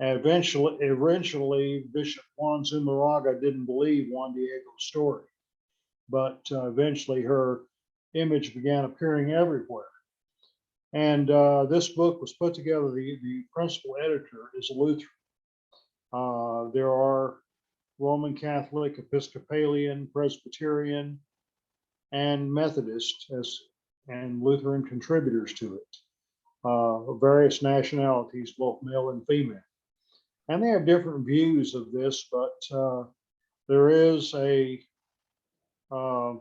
And eventually, Bishop Juan Zumarraga didn't believe Juan Diego's story, but eventually her image began appearing everywhere. And this book was put together. The principal editor is a Lutheran. There are Roman Catholic, Episcopalian, Presbyterian, and Methodist and Lutheran contributors to it, various nationalities, both male and female. And they have different views of this, but there is a, Brother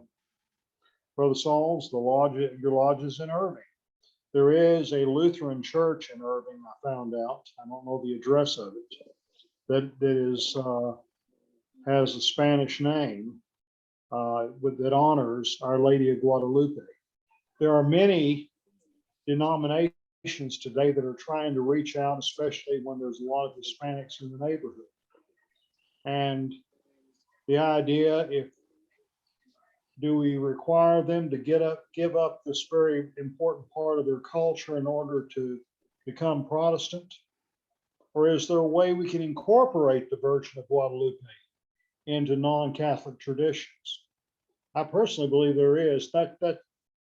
Sauls, your lodge is in Irving. There is a Lutheran church in Irving, I found out. I don't know the address of it, that has a Spanish name that honors Our Lady of Guadalupe. There are many denominations today that are trying to reach out, especially when there's a lot of Hispanics in the neighborhood. And the idea, do we require them to give up this very important part of their culture in order to become Protestant? Or is there a way we can incorporate the Virgin of Guadalupe into non-Catholic traditions? I personally believe there is. That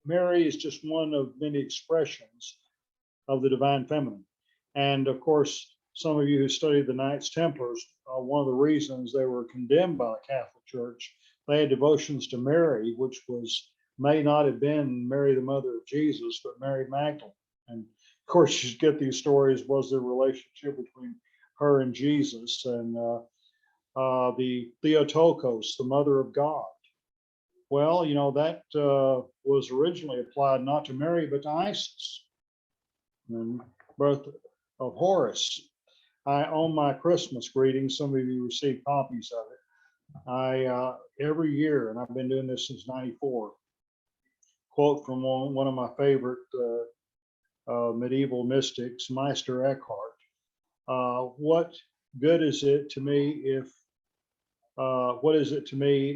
Mary is just one of many expressions of the divine feminine. And of course, some of you who studied the Knights Templars, one of the reasons they were condemned by the Catholic Church, they had devotions to Mary, which may not have been Mary, the mother of Jesus, but Mary Magdalene. And of course, you get these stories, was there a relationship between her and Jesus, and the Theotokos, the mother of God. Well, that was originally applied not to Mary, but to Isis, and birth of Horus. On my Christmas greetings, some of you received copies of it. Every year, and I've been doing this since '94, quote from one of my favorite medieval mystics, Meister Eckhart. What is it to me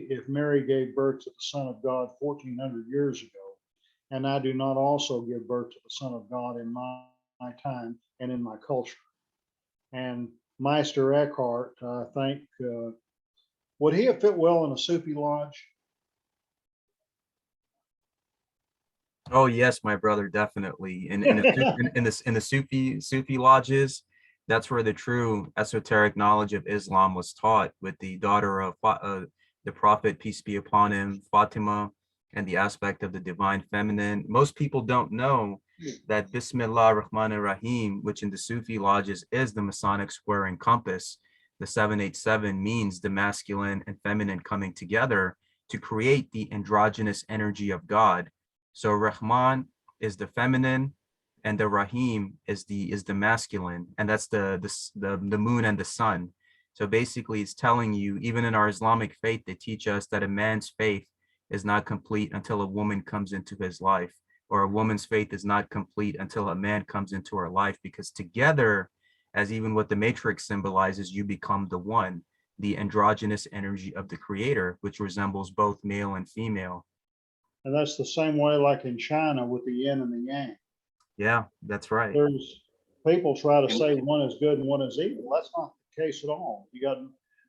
if Mary gave birth to the Son of God 1400 years ago, and I do not also give birth to the Son of God in my time and in my culture? And Meister Eckhart, I think, would he have fit well in a Sufi lodge? Oh yes, my brother, definitely. In the Sufi lodges, that's where the true esoteric knowledge of Islam was taught, with the daughter of the Prophet, peace be upon him, Fatima, and the aspect of the divine feminine. Most people don't know that Bismillah Rahman Rahim, which in the Sufi lodges is the Masonic square and compass. The 787 means the masculine and feminine coming together to create the androgynous energy of God. So Rahman is the feminine, and the Rahim is the masculine, and that's the moon and the sun. So basically, it's telling you, even in our Islamic faith, they teach us that a man's faith is not complete until a woman comes into his life, or a woman's faith is not complete until a man comes into her life, because together, as even what the matrix symbolizes, you become the one, the androgynous energy of the creator, which resembles both male and female. And that's the same way like in China with the yin and the yang. Yeah, that's right. There's people try to say one is good and one is evil. That's not the case at all. You got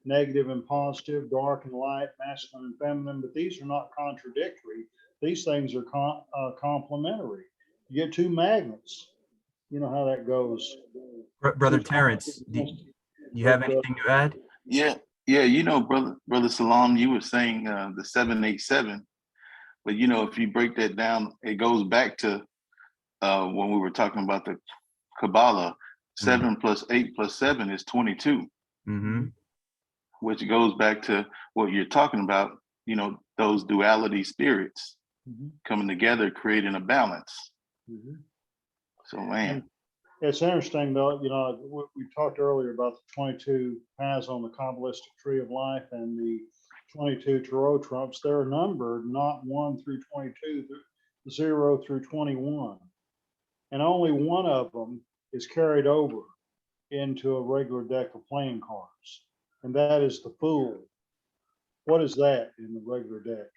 negative and positive, dark and light, masculine and feminine, but these are not contradictory. These things are complementary. You get two magnets. You know how that goes. Brother Terrence, do you have anything to add? Yeah, brother Salman, you were saying the 787, but if you break that down, it goes back to when we were talking about the Kabbalah. 7 plus 8 plus 7 is 22, which goes back to what you're talking about. Those duality spirits coming together, creating a balance. So, man. It's interesting, though, we talked earlier about the 22 paths on the Kabbalistic tree of life and the 22 tarot trumps. They're numbered not 1 through 22, 0 through 21. And only one of them is carried over into a regular deck of playing cards, and that is the Fool. What is that in the regular deck?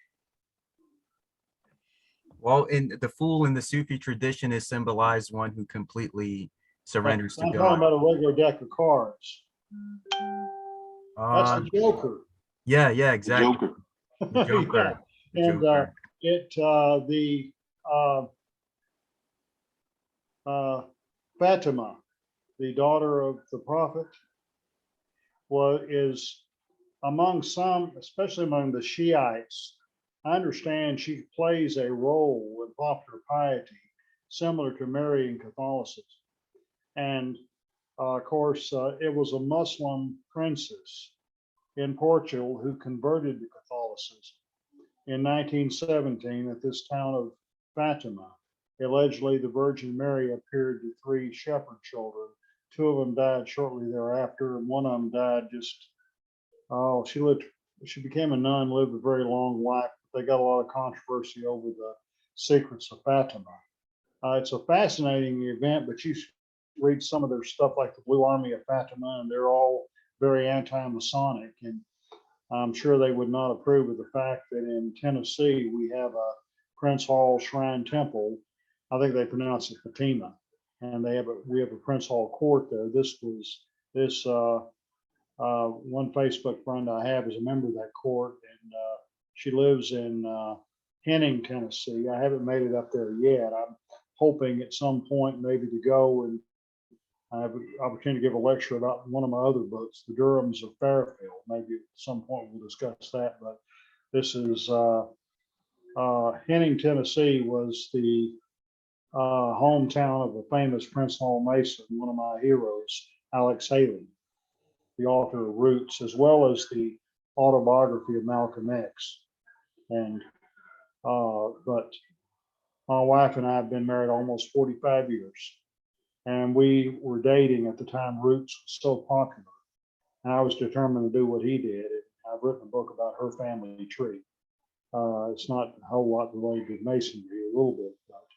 Well, in the Fool in the Sufi tradition is symbolized one who completely surrenders to God. I'm talking about a regular deck of cards. That's the Joker. Yeah, exactly. Joker. The Joker. Yeah. And Fatima, the daughter of the prophet, is among some, especially among the Shiites. I understand she plays a role in popular piety, similar to Mary in Catholicism. And of course, it was a Muslim princess in Portugal who converted to Catholicism in 1917 at this town of Fatima. Allegedly, the Virgin Mary appeared to 3 shepherd children. 2 of them died shortly thereafter, and one of them died she became a nun, lived a very long life. They got a lot of controversy over the secrets of Fatima. It's a fascinating event, but you read some of their stuff like the Blue Army of Fatima, and they're all very anti-Masonic. And I'm sure they would not approve of the fact that in Tennessee, we have a Prince Hall Shrine Temple. I think they pronounce it Fatima. And we have a Prince Hall Court there. This was this one Facebook friend I have is a member of that court, and she lives in Henning, Tennessee. I haven't made it up there yet. I'm hoping at some point maybe to go, and I have an opportunity to give a lecture about one of my other books, The Durhams of Fairfield. Maybe at some point we'll discuss that. But this is Henning, Tennessee was the hometown of a famous Prince Hall Mason, one of my heroes, Alex Haley, the author of Roots, as well as the autobiography of Malcolm X. And but my wife and I have been married almost 45 years, and we were dating at the time Roots was so popular, and I was determined to do what he did. I've written a book about her family tree. It's not a whole lot related to Masonry, a little bit, but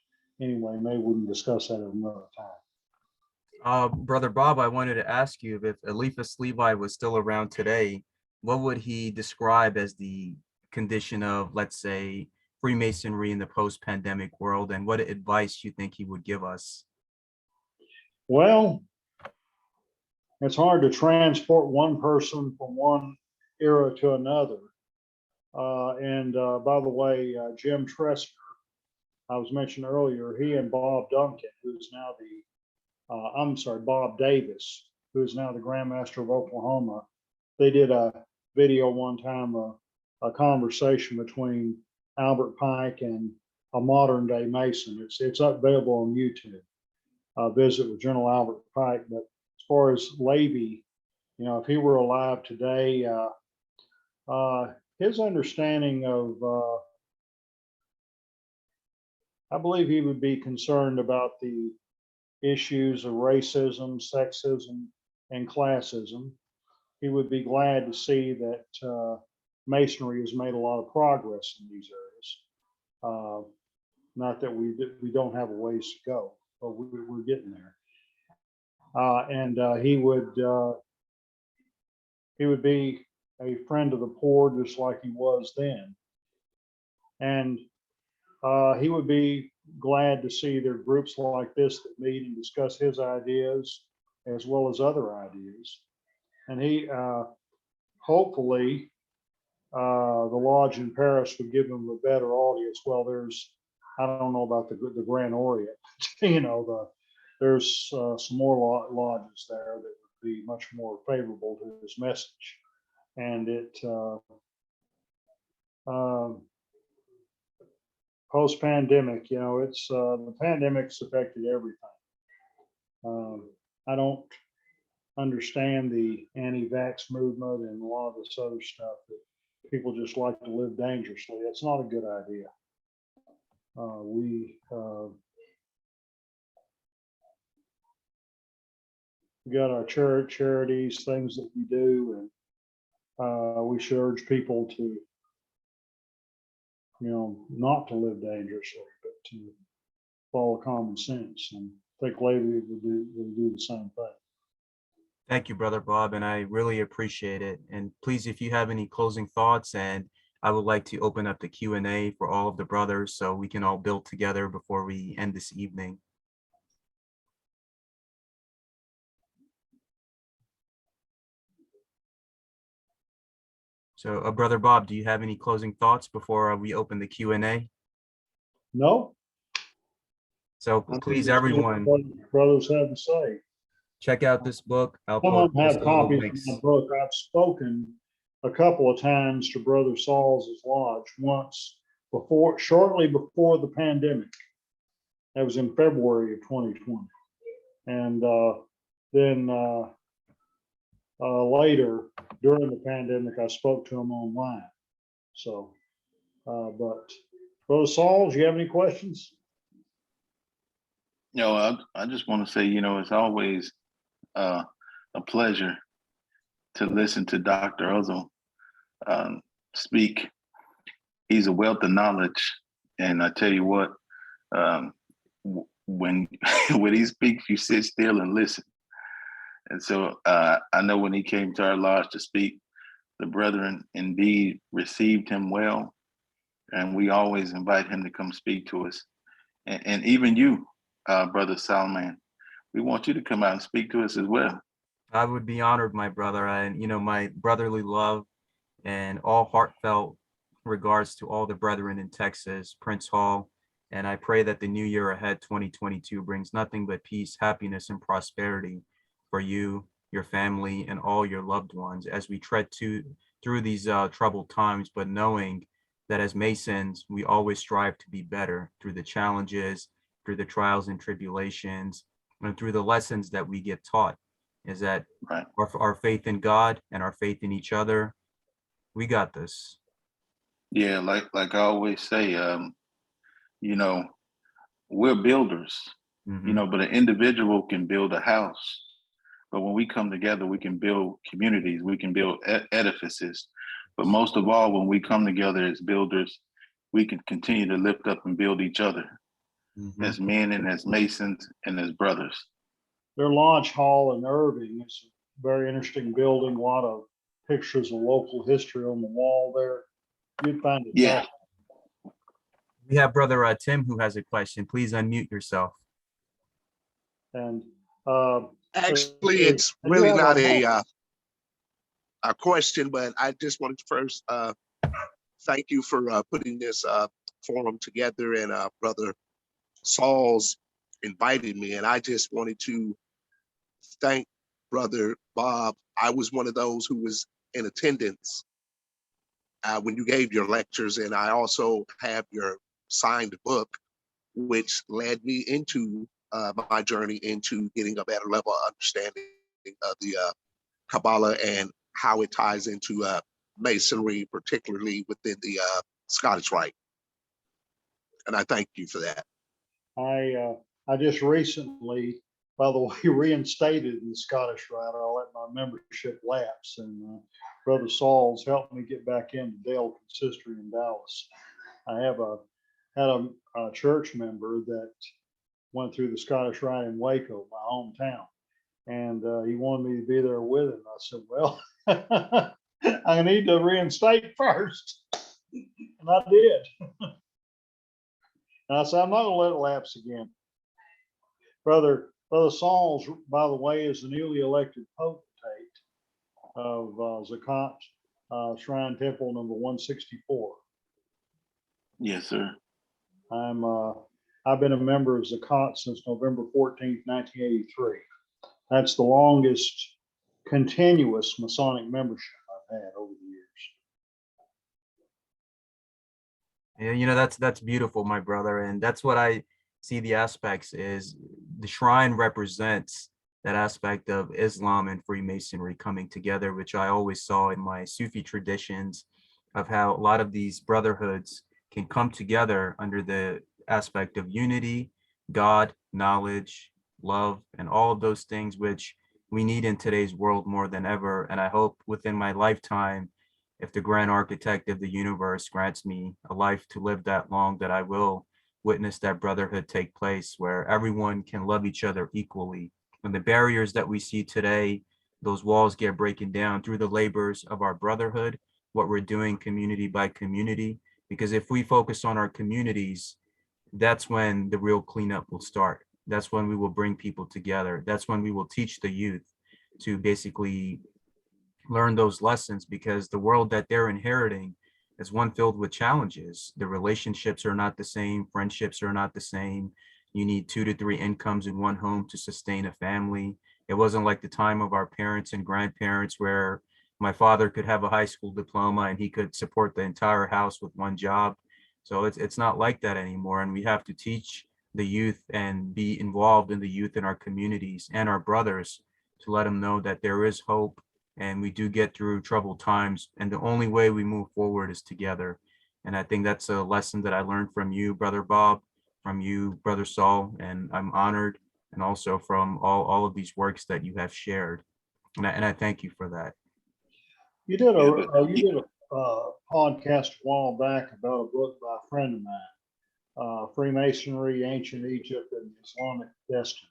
anyway, maybe we can discuss that at another time. Brother Bob, I wanted to ask you if Eliphas Levi was still around today, what would he describe as the condition of, let's say, Freemasonry in the post-pandemic world, and what advice you think he would give us? Well, it's hard to transport one person from one era to another. And by the way, Jim Tressner, I was mentioned earlier, he and Bob Duncan, who's now Bob Davis, who is now the Grand Master of Oklahoma, they did a video one time, a conversation between Albert Pike and a modern day Mason. It's available on YouTube. Visit with General Albert Pike. But as far as Levi, if he were alive today, his understanding of, I believe he would be concerned about the issues of racism, sexism, and classism. He would be glad to see that Masonry has made a lot of progress in these areas. Not that we don't have a ways to go, but we're getting there. And he would be a friend of the poor, just like he was then. And he would be glad to see there are groups like this that meet and discuss his ideas as well as other ideas. And he hopefully the lodge in Paris would give him a better audience. Well, I don't know about the Grand Orient, there's some more lodges there that would be much more favorable to his message. And it post-pandemic, it's the pandemic's affected everything. I don't understand the anti-vax movement and a lot of this other stuff that people just like to live dangerously. It's not a good idea. We got our charities, things that we do, and we should urge people to, not to live dangerously, but to follow common sense. And I think Levi would do the same thing. Thank you, Brother Bob, and I really appreciate it. And please, if you have any closing thoughts, and I would like to open up the Q&A for all of the brothers so we can all build together before we end this evening. So, Brother Bob, do you have any closing thoughts before we open the Q&A? No. So please, everyone, what brothers have to say. Check out this book. I'll Some of them post have all the copies of links. my book. I've spoken a couple of times to Brother Saul's lodge, once shortly before the pandemic. That was in February of 2020. And then later, during the pandemic, I spoke to him online. So, but Brother Saul, do you have any questions? I just want to say, it's always a pleasure to listen to Dr. Uzzel speak. He's a wealth of knowledge, and I tell you what, when he speaks, you sit still and listen. And so I know when he came to our lodge to speak, the brethren indeed received him well, and we always invite him to come speak to us. And even you, Brother Salman, we want you to come out and speak to us as well. I would be honored, my brother, and my brotherly love and all heartfelt regards to all the brethren in Texas, Prince Hall. And I pray that the new year ahead, 2022, brings nothing but peace, happiness, and prosperity for you, your family, and all your loved ones as we tread through these troubled times, but knowing that as Masons, we always strive to be better through the challenges, through the trials and tribulations, and through the lessons that we get taught, is that Right. our faith in God and our faith in each other, we got this. Yeah, like I always say, you know, we're builders, Mhm. but an individual can build a house. But when we come together, we can build communities, we can build edifices. But most of all, when we come together as builders, we can continue to lift up and build each other Mhm. as men and as Masons and as brothers. Their launch hall in Irving is a very interesting building, a lot of pictures of local history on the wall there. You'd find it Yeah. fascinating. We have brother Tim who has a question. Please unmute yourself. And Actually, see, it's and you really have not a a question, but I just wanted to first thank you for putting this forum together, and Brother Saul's invited me, and I just wanted to thank Brother Bob. I was one of those who was in attendance when you gave your lectures, and I also have your signed book, which led me into my journey into getting a better level of understanding of the Kabbalah and how it ties into Masonry, particularly within the Scottish Rite. And I thank you for that. I just recently, by the way, reinstated in the Scottish Rite. I let my membership lapse, and Brother Saul's helped me get back into Dale Consistory in Dallas. I had a church member that went through the Scottish Rite in Waco, my hometown, and he wanted me to be there with him. I said, "Well, I need to reinstate first," and I did. And I said, "I'm not going to let it lapse again." Brother Saul's, by the way, is the newly elected potentate of Zakat Shrine Temple number 164. Yes, sir. I've been a member of Zakat since November 14th, 1983. That's the longest continuous Masonic membership I've had over the years. Yeah, that's beautiful, my brother. And that's what I see the aspects is the shrine represents that aspect of Islam and Freemasonry coming together, which I always saw in my Sufi traditions of how a lot of these brotherhoods can come together under the aspect of unity, God, knowledge, love, and all of those things which we need in today's world more than ever. And I hope within my lifetime, if the grand architect of the universe grants me a life to live that long, that I will witness that brotherhood take place where everyone can love each other equally. And the barriers that we see today, those walls get breaking down through the labors of our brotherhood, what we're doing community by community. Because if we focus on our communities, that's when the real cleanup will start. That's when we will bring people together. That's when we will teach the youth to basically learn those lessons, because the world that they're inheriting is one filled with challenges. The relationships are not the same. Friendships are not the same. You need 2 to 3 incomes in one home to sustain a family. It wasn't like the time of our parents and grandparents where my father could have a high school diploma and he could support the entire house with one job. So it's not like that anymore. And we have to teach the youth and be involved in the youth in our communities and our brothers to let them know that there is hope and we do get through troubled times. And the only way we move forward is together. And I think that's a lesson that I learned from you, Brother Bob, from you, Brother Saul, and I'm honored, and also from all of these works that you have shared. And I thank you for that. You did Yeah, a but you did a podcast a while back about a book by a friend of mine, Freemasonry, Ancient Egypt, and Islamic Destiny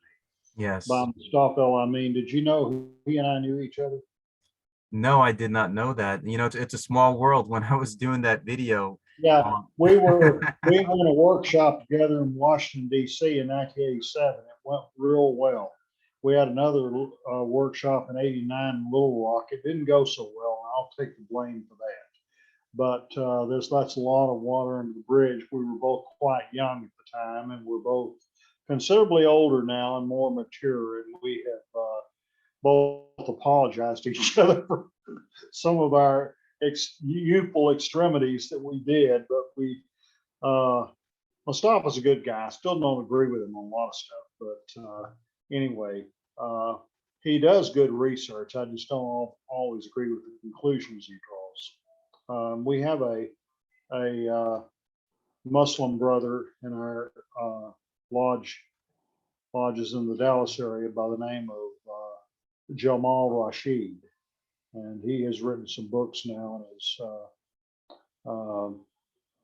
by Yes. Mustafa El-Amin. Did you know he and I knew each other? No, I did not know that. It's a small world. When I was doing that video, Yeah, um, we were in a workshop together in Washington, D.C. in 1987. It went real well. we had another workshop in '89 in Little Rock. It didn't go so well. And I'll take the blame for that. But that's a lot of water under the bridge. We were both quite young at the time, and we're both considerably older now and more mature. And we have both apologized to each other for some of our youthful extremities that we did. But Mustafa's a good guy. I still don't agree with him on a lot of stuff. But anyway, he does good research. I just don't always agree with the conclusions he draws. We have a Muslim brother in our lodges in the Dallas area by the name of Jamal Rashid, and he has written some books now and is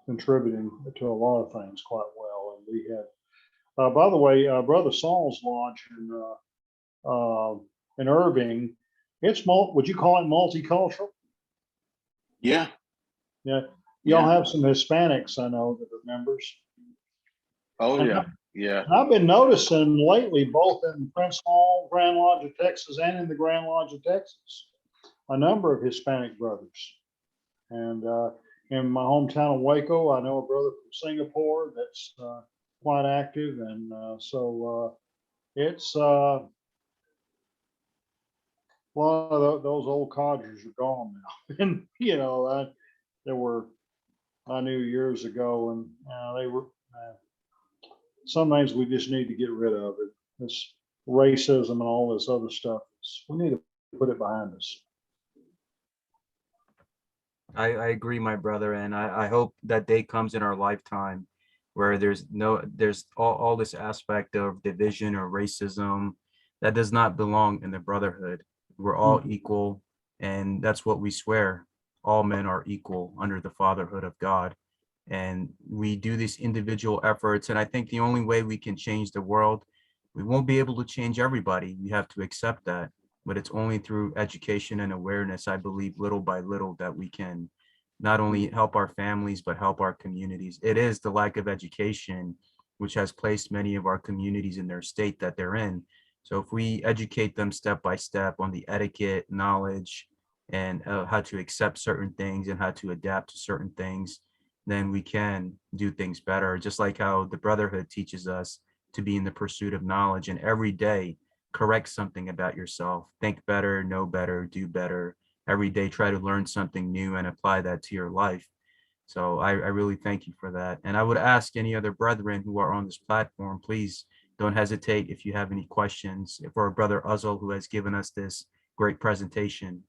contributing to a lot of things quite well. And we have, by the way, Brother Saul's lodge in Irving. Would you call it multicultural? Yeah. Yeah. Y'all have some Hispanics I know that are members. Oh, And yeah. Yeah. I've been noticing lately, both in Prince Hall, Grand Lodge of Texas, and in the Grand Lodge of Texas, a number of Hispanic brothers. And in my hometown of Waco, I know a brother from Singapore that's quite active. And so it's a lot of those old codgers are gone now. And, you know, I knew years ago, and they were, some things we just need to get rid of. This racism and all this other stuff. We need to put it behind us. I agree, my brother, and I hope that day comes in our lifetime where there's all this aspect of division or racism that does not belong in the brotherhood. We're all equal, and that's what we swear. All men are equal under the fatherhood of God. And we do these individual efforts. And I think the only way we can change the world, we won't be able to change everybody. We have to accept that. But it's only through education and awareness, I believe, little by little, that we can not only help our families, but help our communities. It is the lack of education which has placed many of our communities in their state that they're in. So if we educate them step by step on the etiquette, knowledge, and how to accept certain things and how to adapt to certain things, then we can do things better. Just like how the brotherhood teaches us to be in the pursuit of knowledge, and every day correct something about yourself. Think better, know better, do better. Every day try to learn something new and apply that to your life. So I really thank you for that. And I would ask any other brethren who are on this platform, please don't hesitate if you have any questions for our brother Uzzel, who has given us this great presentation.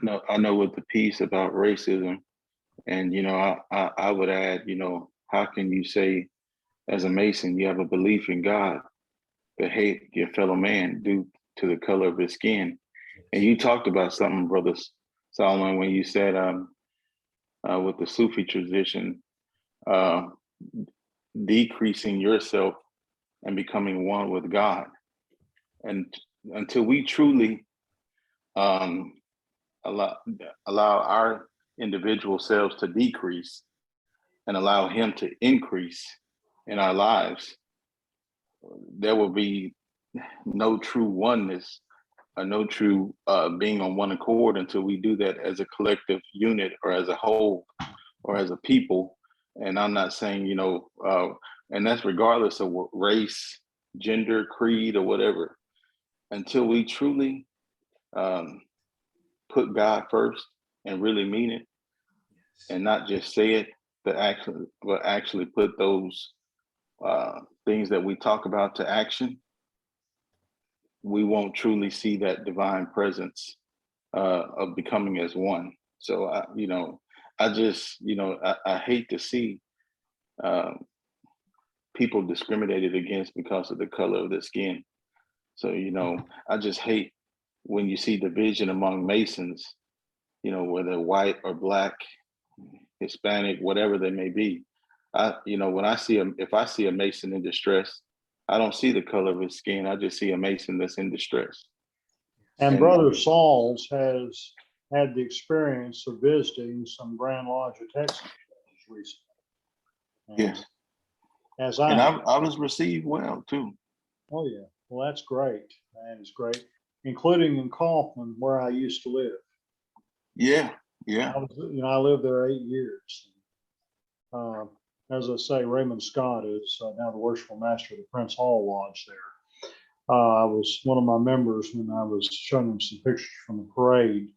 No, I know with the piece about racism, and I would add, how can you say as a Mason you have a belief in God but hate your fellow man due to the color of his skin? And you talked about something, Brother Salman, when you said with the Sufi tradition, decreasing yourself and becoming one with God. And until we truly allow our individual selves to decrease and allow him to increase in our lives, there will be no true oneness or no true being on one accord until we do that as a collective unit or as a whole or as a people. And I'm not saying, and that's regardless of what race, gender, creed, or whatever, until we truly put God first and really mean it, and not just say it, but actually put those things that we talk about to action, we won't truly see that divine presence of becoming as one. So, I just, I hate to see people discriminated against because of the color of their skin. So, I just hate when you see division among Masons, whether white or black, Hispanic, whatever they may be. When if I see a Mason in distress, I don't see the color of his skin. I just see a Mason that's in distress. And Brother Saul's has had the experience of visiting some Grand Lodge of Texas recently. And Yes. As And I was received well too. oh yeah, well that's great. That is great, including in Kaufman where I used to live. Yeah. Yeah. I lived there 8 years. As I say, Raymond Scott is now the worshipful master of the Prince Hall Lodge there. I was one of my members when I was showing him some pictures from the parade.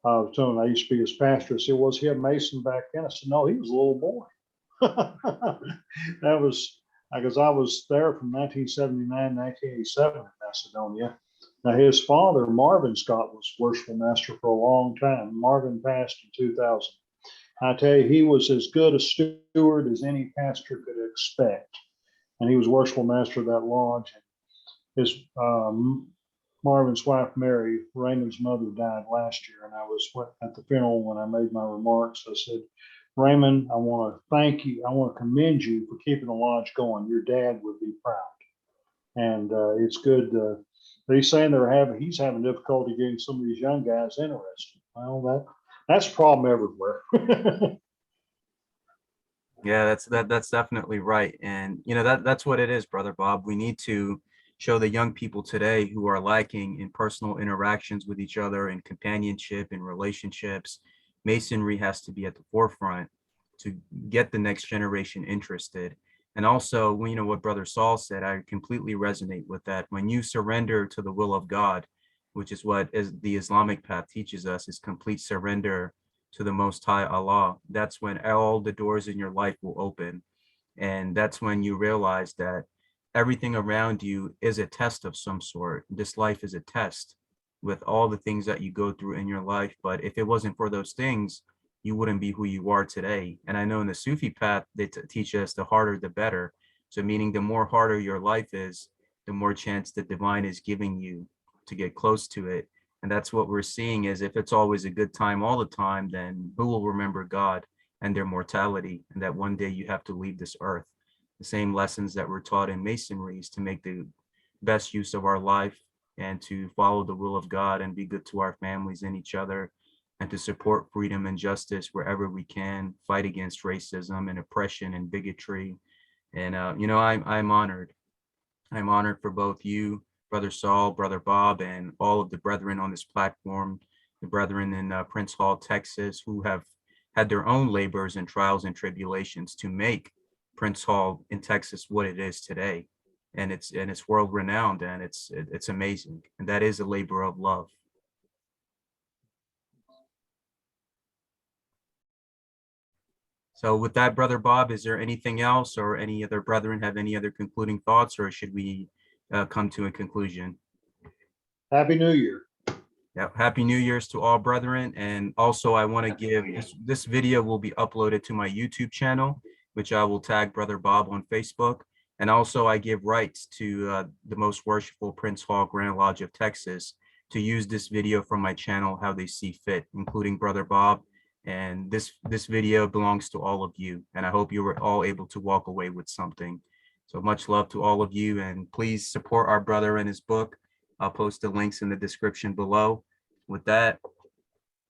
I was telling him I used to be his pastor. I said, was he a Mason back then? I said, no, he was a little boy. That was because I was there from 1979 to 1987 in Macedonia. Now, his father, Marvin Scott, was worshipful master for a long time. Marvin passed in 2000. I tell you, he was as good a steward as any pastor could expect. And he was worshipful master of that lodge. His Marvin's wife, Mary, Raymond's mother, died last year. And I was at the funeral when I made my remarks. I said, Raymond, I want to thank you. I want to commend you for keeping the lodge going. Your dad would be proud. And it's good. He's saying he's having difficulty getting some of these young guys interested. Well, that's a problem everywhere. Yeah, that's definitely right. And that's what it is, Brother Bob. We need to show the young people today who are lacking in personal interactions with each other and companionship and relationships. Masonry has to be at the forefront to get the next generation interested. And also, what Brother Saul said, I completely resonate with that. When you surrender to the will of God, which is what the Islamic path teaches us, is complete surrender to the Most High Allah, that's when all the doors in your life will open. And that's when you realize that everything around you is a test of some sort. This life is a test with all the things that you go through in your life. But if it wasn't for those things, you wouldn't be who you are today. And I know in the Sufi path, they teach us the harder, the better. So meaning the more harder your life is, the more chance the divine is giving you to get close to it. And that's what we're seeing is if it's always a good time all the time, then who will remember God and their mortality and that one day you have to leave this earth? The same lessons that we're taught in Masonry is to make the best use of our life and to follow the will of God and be good to our families and each other and to support freedom and justice wherever we can, fight against racism and oppression and bigotry. And, I'm honored. I'm honored for both you, Brother Saul, Brother Bob, and all of the brethren on this platform, the brethren in Prince Hall, Texas, who have had their own labors and trials and tribulations to make Prince Hall in Texas what it is today. And it's world renowned and it's amazing. And that is a labor of love. So with that, Brother Bob, is there anything else or any other brethren have any other concluding thoughts, or should we come to a conclusion? Happy New Year. Yeah, Happy New Year's to all brethren. And also I want to give this video will be uploaded to my YouTube channel, which I will tag Brother Bob on Facebook. And also I give rights to the Most Worshipful Prince Hall Grand Lodge of Texas to use this video from my channel how they see fit, including Brother Bob. And this video belongs to all of you. And I hope you were all able to walk away with something. So much love to all of you. And please support our brother in his book. I'll post the links in the description below. With that,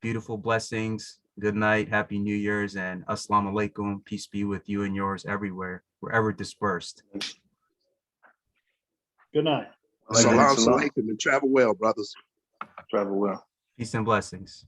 beautiful blessings. Good night. Happy New Year's and Assalamu alaikum. Peace be with you and yours everywhere, wherever dispersed. Good night. Salam alaikum and travel well, brothers. Travel well. Peace and blessings.